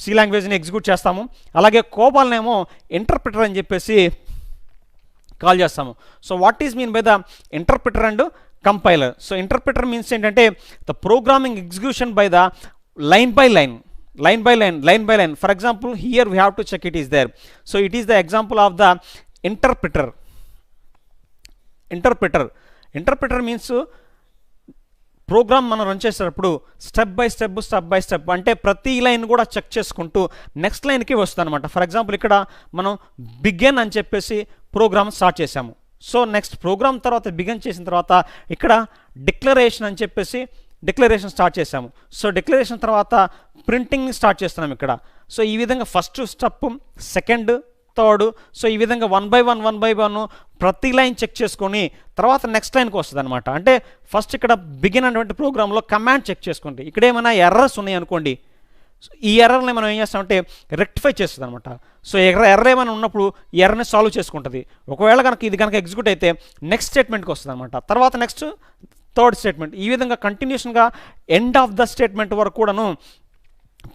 సి లాంగ్వేజ్ని ఎగ్జిక్యూట్ చేస్తాము. అలాగే కోబాల్నేమో ఇంటర్ప్రిటర్ అని చెప్పేసి కాల్ చేస్తాము. So what is mean by the interpreter and compiler? So interpreter means ఏంటంటే the programming execution by the line by line. For example, here we have to check it is there. So it is the example of the interpreter. Interpreter means program మనం run చేసేటప్పుడు step by step అంటే ప్రతి line కూడా check చేసుకుంటూ next లైన్కి వస్తుంది అనమాట. For example ఇక్కడ మనం బిగిన్ అని చెప్పేసి ప్రోగ్రామ్ స్టార్ట్ చేసాము. సో నెక్స్ట్ ప్రోగ్రామ్ తర్వాత బిగిన్ చేసిన తర్వాత ఇక్కడ డిక్లరేషన్ అని చెప్పేసి డిక్లరేషన్ స్టార్ట్ చేసాము. సో డిక్లరేషన్ తర్వాత ప్రింటింగ్ స్టార్ట్ చేస్తున్నాం ఇక్కడ. సో ఈ విధంగా first step, second, third, so ఈ విధంగా వన్ బై వన్ ప్రతి లైన్ చెక్ చేసుకొని తర్వాత నెక్స్ట్ లైన్కి వస్తుంది అనమాట. అంటే ఫస్ట్ ఇక్కడ బిగిన్ అనేటువంటి ప్రోగ్రాంలో కమాండ్ చెక్ చేసుకోండి. ఇక్కడ ఏమైనా ఎర్రర్స్ ఉన్నాయి అనుకోండి, ఈ ఎర్రర్ని మనం ఏం చేస్తామంటే రెక్టిఫై చేస్తుంది అనమాట. సో ఎర్రర్ ఏమైనా ఉన్నప్పుడు ఈ ఎర్రర్ని సాల్వ్ చేసుకుంటుంది. ఒకవేళ ఇది కనుక ఎగ్జిక్యూట్ అయితే నెక్స్ట్ స్టేట్మెంట్కి వస్తుంది అనమాట. తర్వాత నెక్స్ట్ థర్డ్ స్టేట్మెంట్, ఈ విధంగా కంటిన్యూషన్గా ఎండ్ ఆఫ్ ద స్టేట్మెంట్ వరకు కూడాను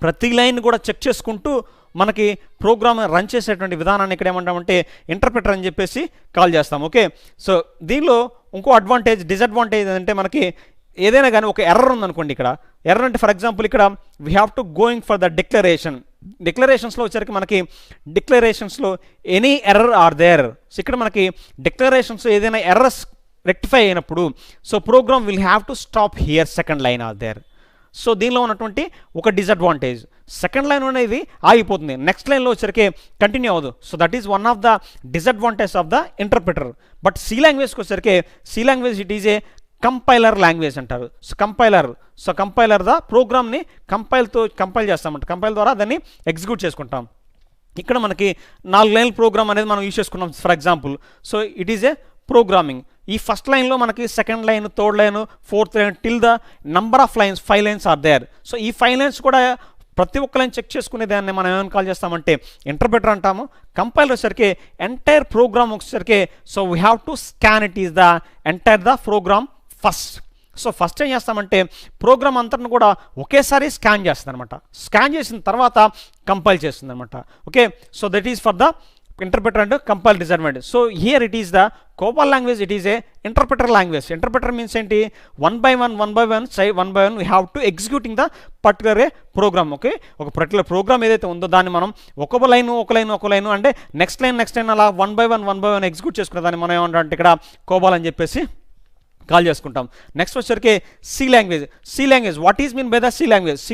ప్రతి లైన్ కూడా చెక్ చేసుకుంటూ మనకి ప్రోగ్రామ్ రన్ చేసేటువంటి విధానాన్ని ఇక్కడ ఏమంటామంటే ఇంటర్ప్రిటర్ అని చెప్పేసి కాల్ చేస్తాం. ఓకే, సో దీనిలో ఇంకో డిసడ్వాంటేజ్ అంటే మనకి ఏదైనా కానీ ఒక ఎర్రర్ ఉందనుకోండి. ఇక్కడ ఎర్రర్ అంటే ఫర్ ఎగ్జాంపుల్ ఇక్కడ we have to going for the డిక్లరేషన్స్లో వచ్చరికి మనకి డిక్లరేషన్స్లో any error are there. So ఇక్కడ మనకి డిక్లరేషన్స్ ఏదైనా ఎర్రర్స్ రెక్టిఫై అయినప్పుడు so program will have to stop here second line are there. So దీనిలో ఉన్నటువంటి ఒక డిసడ్వాంటేజ్, సెకండ్ లైన్ అనేది ఆగిపోతుంది, నెక్స్ట్ లైన్లో వచ్చరికి కంటిన్యూ అవ్వదు. So that is one of the disadvantage of the interpreter. But C లాంగ్వేజ్కి వచ్చరికి C language it is a compiler language అంటారు. సో కంపైలర్ ద ప్రోగ్రామ్ని కంపైల్ చేస్తామంట, కంపైల్ ద్వారా దాన్ని ఎగ్జిక్యూట్ చేసుకుంటాం. ఇక్కడ మనకి 4 లైన్ల ప్రోగ్రామ్ అనేది మనం యూజ్ చేసుకున్నాం for example. So it is a programming. ఈ ఫస్ట్ లైన్లో మనకి second line, third line, fourth line till the number of lines 5 lines are there. So ఈ 5 లైన్స్ కూడా ప్రతి ఒక్క లైన్ చెక్ చేసుకునే దాన్ని మనం ఏమైనా కాల్ చేస్తామంటే ఇంటర్ప్రిటర్ అంటాము. కంపైలర్ వచ్చేసరికి ఎంటైర్ ప్రోగ్రామ్ వచ్చేసరికి so we have to scan it is the entire the program first. So first ఏం చేస్తామంటే ప్రోగ్రామ్ అంతటిని కూడా ఒకేసారి స్కాన్ చేస్తుంది అనమాట. స్కాన్ చేసిన తర్వాత కంపైల్ చేస్తుంది అనమాట. Okay, so that is for the interpreter and compile disadvantage. So here it is the COBOL language, it is a interpreter language. Interpreter means ఏంటి, one by one we have to executing the particular a program. Okay, ఒక particular program ఏదైతే ఉందో దాన్ని మనం ఒక line అంటే next line అలా one by one execute చేసుకునే దాన్ని మనం ఏమంటాం ఇక్కడ కోబాల్ అని చెప్పేసి కాల్ చేసుకుంటాం. నెక్స్ట్ వచ్చరికి C language. What is mean by the C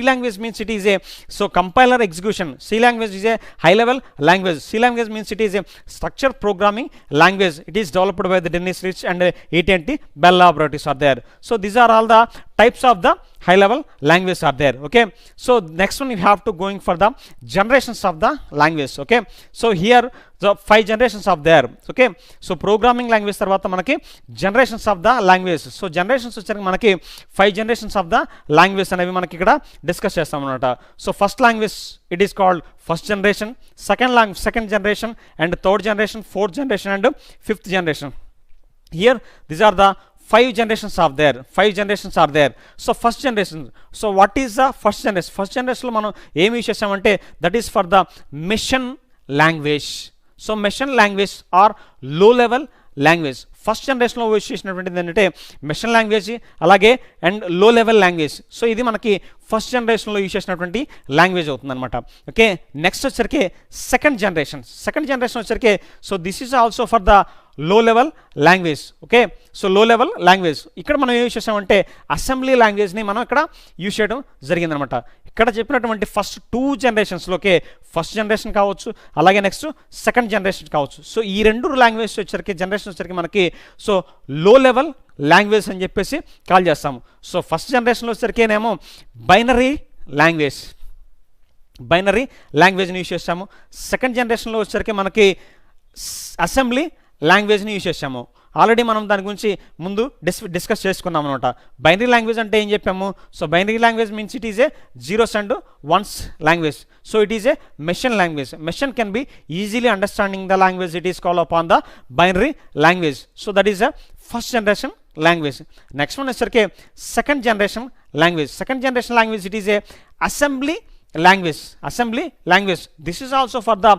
language means it is a so compiler execution. C language is a high level language. C language means it is a structure programming language. It is developed by the Dennis Ritchie and AT&T Bell Laboratories are there. So these are all the types of the high level language are there. Okay, so next one you have to going for the generations of the language. Okay, so here the 5 generations are there. Okay, so programming language tarvata manaki generations of the language. So generations వచ్చరికి మనకి 5 generations of the language అనేవి మనకి ఇక్కడ discuss చేస్తాం అన్నమాట. So first language it is called first generation, second generation and third generation, fourth generation and fifth generation. Here these are the 5 generations are there. So first generation, so what is the first generation? First generation లో మనం ఏం use చేస్తామంటే that is for the machine language. So machine language are low level language. First జనరేషన్లో use చేసినటువంటిది ఏంటంటే machine language అలాగే and low level language. So ఇది మనకి ఫస్ట్ జనరేషన్లో యూజ్ చేసినటువంటి లాంగ్వేజ్ అవుతుంది అనమాట. ఓకే, నెక్స్ట్ వచ్చరికి సెకండ్ జనరేషన్ వచ్చరికి so this is also for the low level language. Okay, so low level language ఇక్కడ మనం యూజ్ చేసామంటే అసెంబ్లీ లాంగ్వేజ్ని మనం ఇక్కడ యూజ్ చేయడం జరిగిందనమాట. ఇక్కడ చెప్పినటువంటి ఫస్ట్ 2 జనరేషన్స్లోకే ఫస్ట్ జనరేషన్ కావచ్చు అలాగే నెక్స్ట్ సెకండ్ జనరేషన్ కావచ్చు. సో ఈ 2 లాంగ్వేజ్ జనరేషన్ వచ్చరికి మనకి సో లో లెవెల్ లాంగ్వేజ్ అని చెప్పేసి కాల్ చేస్తాము. సో ఫస్ట్ జనరేషన్లో వచ్చరికేనేమో బైనరీ లాంగ్వేజ్ని యూజ్ చేస్తాము. సెకండ్ జనరేషన్లో వచ్చరికి మనకి అసెంబ్లీ లాంగ్వేజ్ని యూజ్ చేసాము. ఆల్రెడీ మనం దాని గురించి ముందు డిస్కస్ చేసుకున్నాం అనమాట. బైనరీ లాంగ్వేజ్ అంటే ఏం చెప్పాము? So binary language means it is a zeros and ones language. So it is a machine language. Machine can be easily understanding the language it is call upon the binary language. So that is a first generation language. Next one వచ్చరికి second generation language it is a assembly language. This is also for the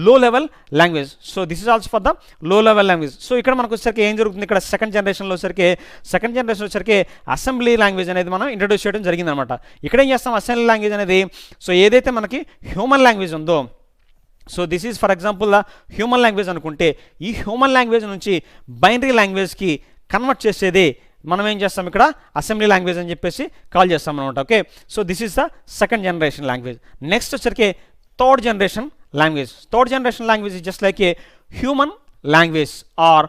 low level language. So this is also for the low level language. So ఇక్కడ మనకు వచ్చరికి ఏం జరుగుతుంది, ఇక్కడ second జనరేషన్లో వచ్చరికి assembly language అనేది మనం ఇంట్రడ్యూస్ చేయడం జరిగిందనమాట. ఇక్కడ ఏం చేస్తాం, అసెంబ్లీ లాంగ్వేజ్ అనేది సో ఏదైతే మనకి హ్యూమన్ లాంగ్వేజ్ ఉందో so this is for example the human language అనుకుంటే ఈ హ్యూమన్ లాంగ్వేజ్ నుంచి బైనరీ లాంగ్వేజ్కి కన్వర్ట్ చేసేది మనం ఏం చేస్తాం, ఇక్కడ అసెంబ్లీ లాంగ్వేజ్ అని చెప్పేసి కాల్ చేస్తాం అనమాట. Okay, so this is the second generation language. Next వచ్చరికి third generation language is just like a human language or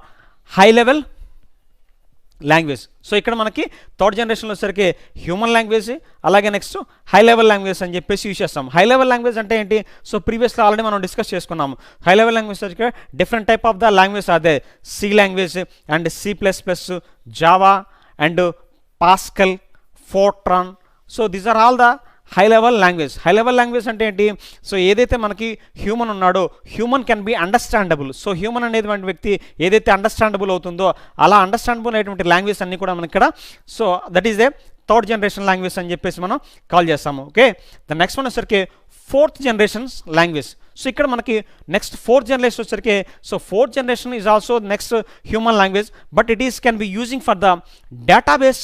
high level language. So ఇక్కడ మనకి థర్డ్ జనరేషన్లో వచ్చరికి హ్యూమన్ లాంగ్వేజ్ అలాగే నెక్స్ట్ హై లెవెల్ లాంగ్వేజ్ అని చెప్పేసి యూజ్ చేస్తాం. High level language అంటే ఏంటి, సో ప్రీవియస్లో ఆల్రెడీ మనం డిస్కస్ చేసుకున్నాము. హై లెవెల్ లాంగ్వేజ్ వచ్చి different type of the language అదే C language and C++, Java and Pascal, Fortran. So these are all the high level language అంటే ఏంటి, సో ఏదైతే మనకి హ్యూమన్ ఉన్నాడో human can be understandable. So human అనేటువంటి వ్యక్తి ఏదైతే అండర్స్టాండబుల్ అవుతుందో అలా అండర్స్టాండబుల్ అనేటువంటి లాంగ్వేజ్ అన్ని కూడా మనకి ఇక్కడ so that is a third generation language అని చెప్పేసి మనం కాల్ చేస్తాము. ఓకే, ద నెక్స్ట్ వన్ వచ్చేసరికి ఫోర్త్ జనరేషన్ లాంగ్వేజ్. సో ఇక్కడ మనకి నెక్స్ట్ ఫోర్త్ జనరేషన్ వచ్చేసరికి, so fourth generation is also next human language, but it is can be using for the database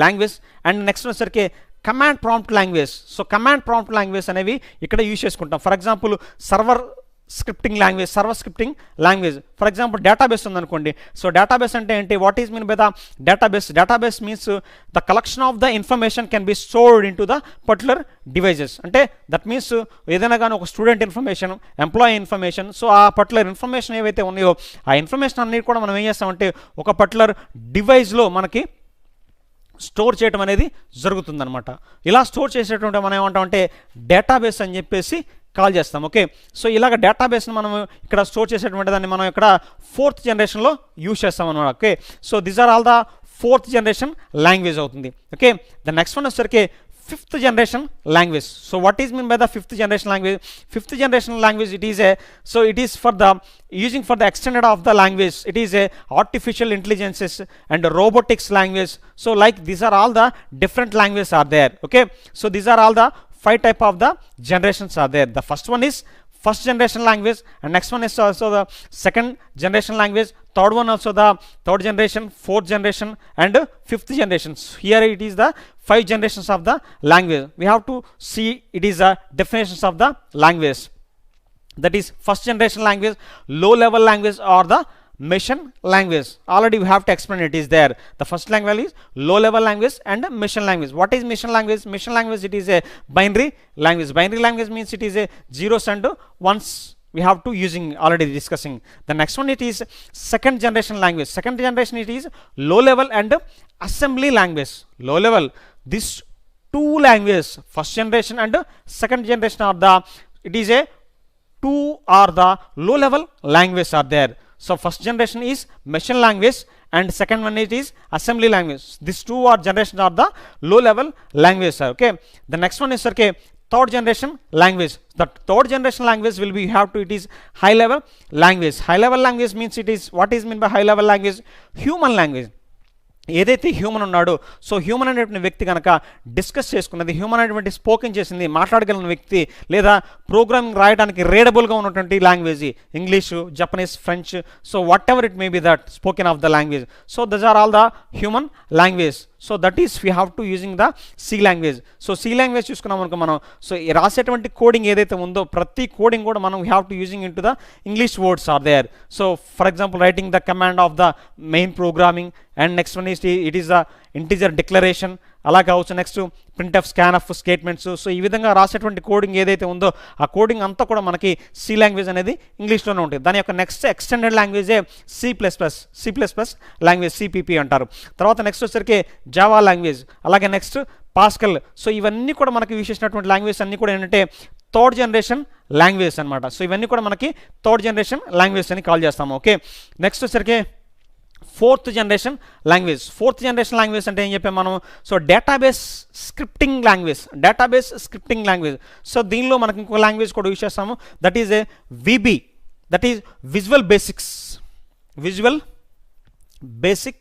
language and next వచ్చేసరికి command prompt language. So command prompt language అనేవి ఇక్కడ use చేసుకుంటాం. For example server scripting language for example database ఉందనుకోండి. So database అంటే ఏంటి, what is mean by the database means the collection of the information can be stored in to the particular devices. అంటే that means ఏదైనా కానీ ఒక student information, employee information, so ఆ particular information ఏవైతే ఉన్నాయో ఆ ఇన్ఫర్మేషన్ అన్ని కూడా మనం ఏం చేస్తామంటే ఒక పర్టికులర్ డివైస్లో మనకి స్టోర్ చేయడం అనేది జరుగుతుందన్నమాట. ఇలా స్టోర్ చేసేటువంటి మనం ఏమంటామంటే డేటాబేస్ అని చెప్పేసి కాల్ చేస్తాం. ఓకే, సో ఇలాగ డేటాబేస్ని మనం ఇక్కడ స్టోర్ చేసేటువంటి దాన్ని మనం ఇక్కడ ఫోర్త్ జనరేషన్లో యూజ్ చేస్తాం అనమాట. Okay, so these are all the fourth generation language అవుతుంది. ఓకే, ద నెక్స్ట్ వన్ వచ్చేసరికి fifth generation language. So what is mean by the fifth generation language? Fifth generation language, it is for the using for the extended of the language. It is a artificial intelligences and robotics language. So like these are all the different languages are there. Okay, so these are all the 5 type of the generations are there. The first one is first generation language, and next one is also the second generation language, third one also the third generation, fourth generation and fifth generations. Here it is the 5 generations of the language. We have to see it is the definitions of the language. That is first generation language, low level language or the machine language. Already we have to explain, it is there. The first language is low level language and machine language. What is machine language? Machine language, it is a binary language. Binary language means it is a zeros and ones. We have to using, already discussing. The next one, it is second generation language. Second generation, it is low level and assembly language. Low level, this two languages, first generation and second generation are the, it is a two are the low level language are there. So first generation is machine language and second one it is assembly language. These two are generations are the low level language. Okay, the next one is okay, third generation language. The third generation language will be, you have to, it is high level language. High level language means it is, what is mean by high level language? Human language. ఏదైతే human ఉన్నాడో, so human అనేటువంటి వ్యక్తి కనుక discuss చేసుకున్నది, human అనేటువంటి spoken చేసింది, మాట్లాడగలిగిన వ్యక్తి, లేదా ప్రోగ్రామింగ్ రాయడానికి రీడబుల్గా ఉన్నటువంటి language, English, Japanese, French, so whatever it may be that spoken of the language. So this are all the human language. So that is we have to using the C language. So C language చూసుకున్నాం అనుకో మనం, so రాసేటువంటి coding ఏదైతే ఉందో ప్రతి coding కూడా మనం we have to using in to the English words are there. So for example writing the command of the main programming, and next one is it is the integer declaration, అలా కావచ్చు next print of, scan of statements. So ఈ విధంగా రాసేటువంటి coding ఏదైతే ఉందో ఆ coding అంతా కూడా మనకి సి లాంగ్వేజ్ అనేది ఇంగ్లీష్లోనే ఉంటుంది. దాని యొక్క నెక్స్ట్ ఎక్స్టెండెడ్ లాంగ్వేజే సి++ లాంగ్వేజ్, సిపిపి అంటారు. తర్వాత నెక్స్ట్ వచ్చేసరికి జావా లాంగ్వేజ్, అలాగే నెక్స్ట్ పాస్కల్. సో ఇవన్నీ కూడా మనకి యూజ్ చేసినటువంటి లాంగ్వేజ్ అన్నీ కూడా ఏంటంటే థర్డ్ జనరేషన్ లాంగ్వేజ్ అనమాట. సో ఇవన్నీ కూడా మనకి థర్డ్ జనరేషన్ లాంగ్వేజ్ అని కాల్ చేస్తాము. ఓకే, నెక్స్ట్ వచ్చేసరికి fourth generation language. Fourth generation language అంటే ఏం చెప్పాము మనం? So database scripting language. So దీనిలో మనకి ఇంకో లాంగ్వేజ్ కూడా యూజ్ చేస్తాము, that is A VB, that is visual basic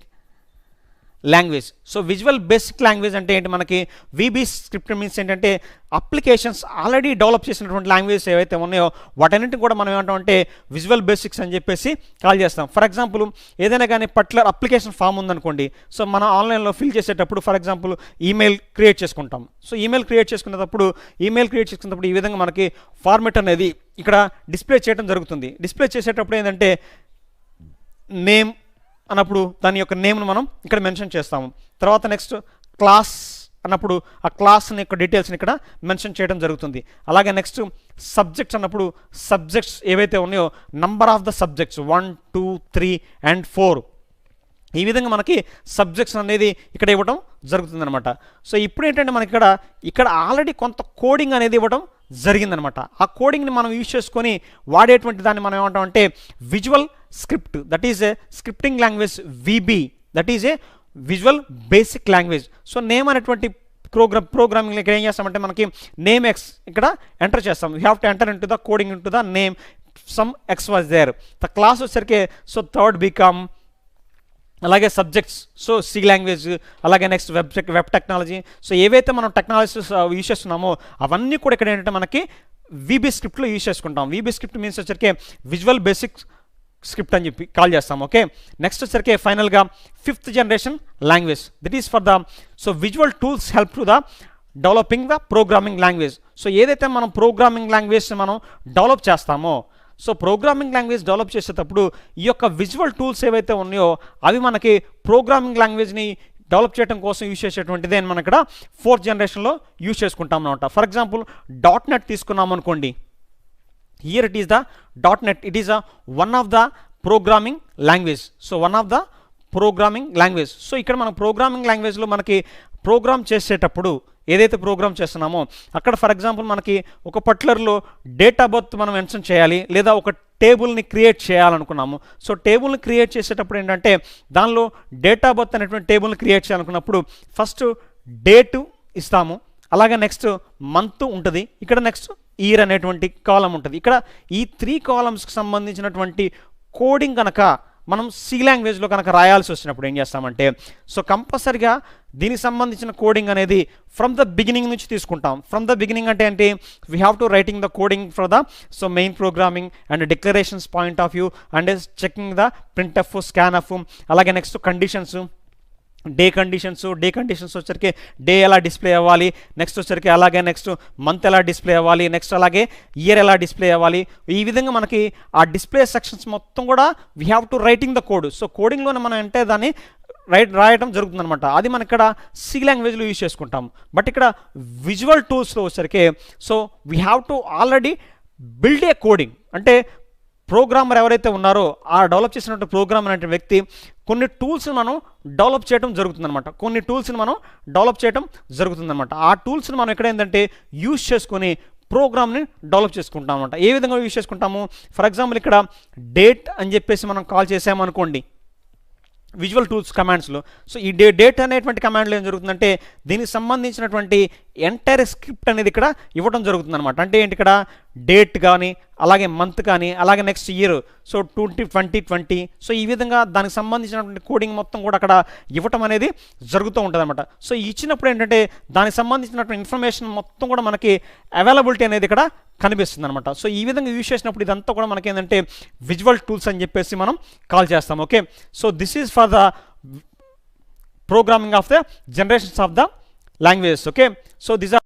language. So visual basic language అంటే ఏంటి మనకి? విబి స్క్రిప్ట్ మీన్స్ ఏంటంటే అప్లికేషన్స్ ఆల్రెడీ డెవలప్ చేసినటువంటి లాంగ్వేజ్ ఏవైతే ఉన్నాయో వాటన్నింటిని కూడా మనం ఏమంటామంటే విజువల్ బేసిక్స్ అని చెప్పేసి కాల్ చేస్తాం. ఫర్ ఎగ్జాంపుల్ ఏదైనా కానీ పర్టికులర్ అప్లికేషన్ ఫామ్ ఉందనుకోండి, సో మనం ఆన్లైన్లో ఫిల్ చేసేటప్పుడు ఫర్ ఎగ్జాంపుల్ ఈమెయిల్ క్రియేట్ చేసుకుంటాం. సో ఈమెయిల్ క్రియేట్ చేసుకునేటప్పుడు ఈ విధంగా మనకి ఫార్మెట్ అనేది ఇక్కడ డిస్ప్లే చేయడం జరుగుతుంది. డిస్ప్లే చేసేటప్పుడు ఏంటంటే నేమ్ అన్నప్పుడు దాని యొక్క నేమ్ను మనం ఇక్కడ మెన్షన్ చేస్తాము. తర్వాత నెక్స్ట్ క్లాస్ అన్నప్పుడు ఆ క్లాస్ని యొక్క డీటెయిల్స్ని ఇక్కడ మెన్షన్ చేయడం జరుగుతుంది. అలాగే నెక్స్ట్ సబ్జెక్ట్స్ అన్నప్పుడు సబ్జెక్ట్స్ ఏవైతే ఉన్నాయో number of the subjects 1, 2, 3 and 4 ఈ విధంగా మనకి సబ్జెక్ట్స్ అనేది ఇక్కడ ఇవ్వడం జరుగుతుందన్నమాట. సో ఇప్పుడు ఏంటంటే మనకి ఇక్కడ ఆల్రెడీ కొంత కోడింగ్ అనేది ఇవ్వడం జరిగిందనమాట. ఆ కోడింగ్ని మనం యూజ్ చేసుకొని వాడేటువంటి దాన్ని మనం ఏమంటామంటే visual script, that is a scripting language VB, that is a visual basic language. So name అనేటువంటి ప్రోగ్రామింగ్ ఇక్కడ ఏం చేస్తామంటే మనకి నేమ్ ఎక్స్ ఇక్కడ ఎంటర్ చేస్తాం. You have to enter in to the coding in to the name, some X was there. The class వచ్చేసరికి so third BCom, అలాగే subjects, so C language, అలాగే నెక్స్ట్ వెబ్ టెక్నాలజీ. సో ఏవైతే మనం technologies use చేస్తున్నామో అవన్నీ కూడా ఇక్కడ ఏంటంటే మనకి వీబీ స్క్రిప్ట్లో యూజ్ చేసుకుంటాం. వీబీ స్క్రిప్ట్ మీన్స్ వచ్చరికి విజువల్ బేసిక్ స్క్రిప్ట్ అని చెప్పి కాల్ చేస్తాం. ఓకే, నెక్స్ట్ వచ్చరికి ఫైనల్గా 5th generation language, that is for the so visual tools help to the developing the programming language. So ఏదైతే మనం ప్రోగ్రామింగ్ లాంగ్వేజ్ మనం డెవలప్ చేస్తామో, సో ప్రోగ్రామింగ్ లాంగ్వేజ్ డెవలప్ చేసేటప్పుడు ఈ యొక్క విజువల్ టూల్స్ ఏవైతే ఉన్నాయో అవి మనకి ప్రోగ్రామింగ్ లాంగ్వేజ్ని డెవలప్ చేయడం కోసం యూజ్ చేసేటువంటిదే మనం ఇక్కడ 4th జనరేషన్లో యూజ్ చేసుకుంటాం అనమాట. ఫర్ ఎగ్జాంపుల్ .NET తీసుకున్నాం అనుకోండి, here it is the .NET, it is one of the programming language. So one of the programming language. So ఇక్కడ మనం ప్రోగ్రామింగ్ లాంగ్వేజ్లో మనకి ప్రోగ్రామ్ చేసేటప్పుడు ఏదైతే ప్రోగ్రామ్ చేస్తున్నామో అక్కడ ఫర్ ఎగ్జాంపుల్ మనకి ఒక పర్టికులర్లో డేట్ ఆఫ్ బర్త్ మనం మెన్షన్ చేయాలి, లేదా ఒక టేబుల్ని క్రియేట్ చేయాలనుకున్నాము. సో టేబుల్ని క్రియేట్ చేసేటప్పుడు ఏంటంటే దానిలో డేట్ ఆఫ్ బర్త్ అనేటువంటి టేబుల్ని క్రియేట్ చేయాలనుకున్నప్పుడు ఫస్ట్ డేటు ఇస్తాము, అలాగే నెక్స్ట్ మంత్ ఉంటుంది, ఇక్కడ నెక్స్ట్ ఇయర్ అనేటువంటి కాలం ఉంటుంది. ఇక్కడ ఈ 3 కాలమ్స్కి సంబంధించినటువంటి కోడింగ్ కనుక మనం సి లాంగ్వేజ్లో కనుక రాయాల్సి వచ్చినప్పుడు ఏం చేస్తామంటే సో కంపల్సరిగా దీనికి సంబంధించిన కోడింగ్ అనేది ఫ్రమ్ ద బిగినింగ్ నుంచి తీసుకుంటాం. ఫ్రమ్ ద బిగినింగ్ అంటే ఏంటి, we have to writing the coding for the so main programming and declarations point of view and checking the printf, scanf, అలాగే నెక్స్ట్ కండిషన్స్, డే కండిషన్స్ వచ్చరికి day ఎలా display అవ్వాలి, next వచ్చరికి అలాగే next month ఎలా display అవ్వాలి, next అలాగే year ఎలా డిస్ప్లే అవ్వాలి. ఈ విధంగా మనకి ఆ డిస్ప్లే సెక్షన్స్ మొత్తం కూడా we have to writing the code. So కోడింగ్లోనే మనం అంటే దాన్ని రాయడం జరుగుతుంది అనమాట. అది మనం ఇక్కడ సి లాంగ్వేజ్లో యూజ్ చేసుకుంటాం. బట్ ఇక్కడ విజువల్ టూల్స్లో వచ్చరికి so we have to already build a coding, అంటే ప్రోగ్రామర్ ఎవరైతే ఉన్నారో ఆ డెవలప్ చేసినటువంటి ప్రోగ్రామ్ అనే వ్యక్తి కొన్ని టూల్స్ని మనం డెవలప్ చేయడం జరుగుతుందన్నమాట. ఆ టూల్స్ని మనం ఎక్కడ ఏంటంటే యూజ్ చేసుకొని ప్రోగ్రామ్ని డెవలప్ చేసుకుంటాం అనమాట. ఏ విధంగా యూజ్ చేసుకుంటాము, ఫర్ ఎగ్జాంపుల్ ఇక్కడ డేట్ అని చెప్పేసి మనం కాల్ చేసామనుకోండి విజువల్ టూల్స్ కమాండ్స్లో. సో ఈ డేట్ అనేటువంటి కమాండ్లో ఏం జరుగుతుందంటే దీనికి సంబంధించినటువంటి ఎంటైర్ స్క్రిప్ట్ అనేది ఇక్కడ ఇవ్వడం జరుగుతుంది అనమాట. అంటే ఏంటి, ఇక్కడ డేట్ కానీ అలాగే మంత్ కానీ అలాగే నెక్స్ట్ ఇయర్ సో 2020. సో ఈ విధంగా దానికి సంబంధించినటువంటి కోడింగ్ మొత్తం కూడా అక్కడ ఇవ్వటం అనేది జరుగుతూ ఉంటుంది అనమాట. సో ఇచ్చినప్పుడు ఏంటంటే దానికి సంబంధించినటువంటి ఇన్ఫర్మేషన్ మొత్తం కూడా మనకి అవైలబిలిటీ అనేది ఇక్కడ కనిపిస్తుంది అనమాట. సో ఈ విధంగా యూజ్ చేసినప్పుడు ఇదంతా కూడా మనకి ఏంటంటే విజువల్ టూల్స్ అని చెప్పేసి మనం కాల్ చేస్తాం. Okay, so this is for the programming of the generations of the languages. Okay, so this are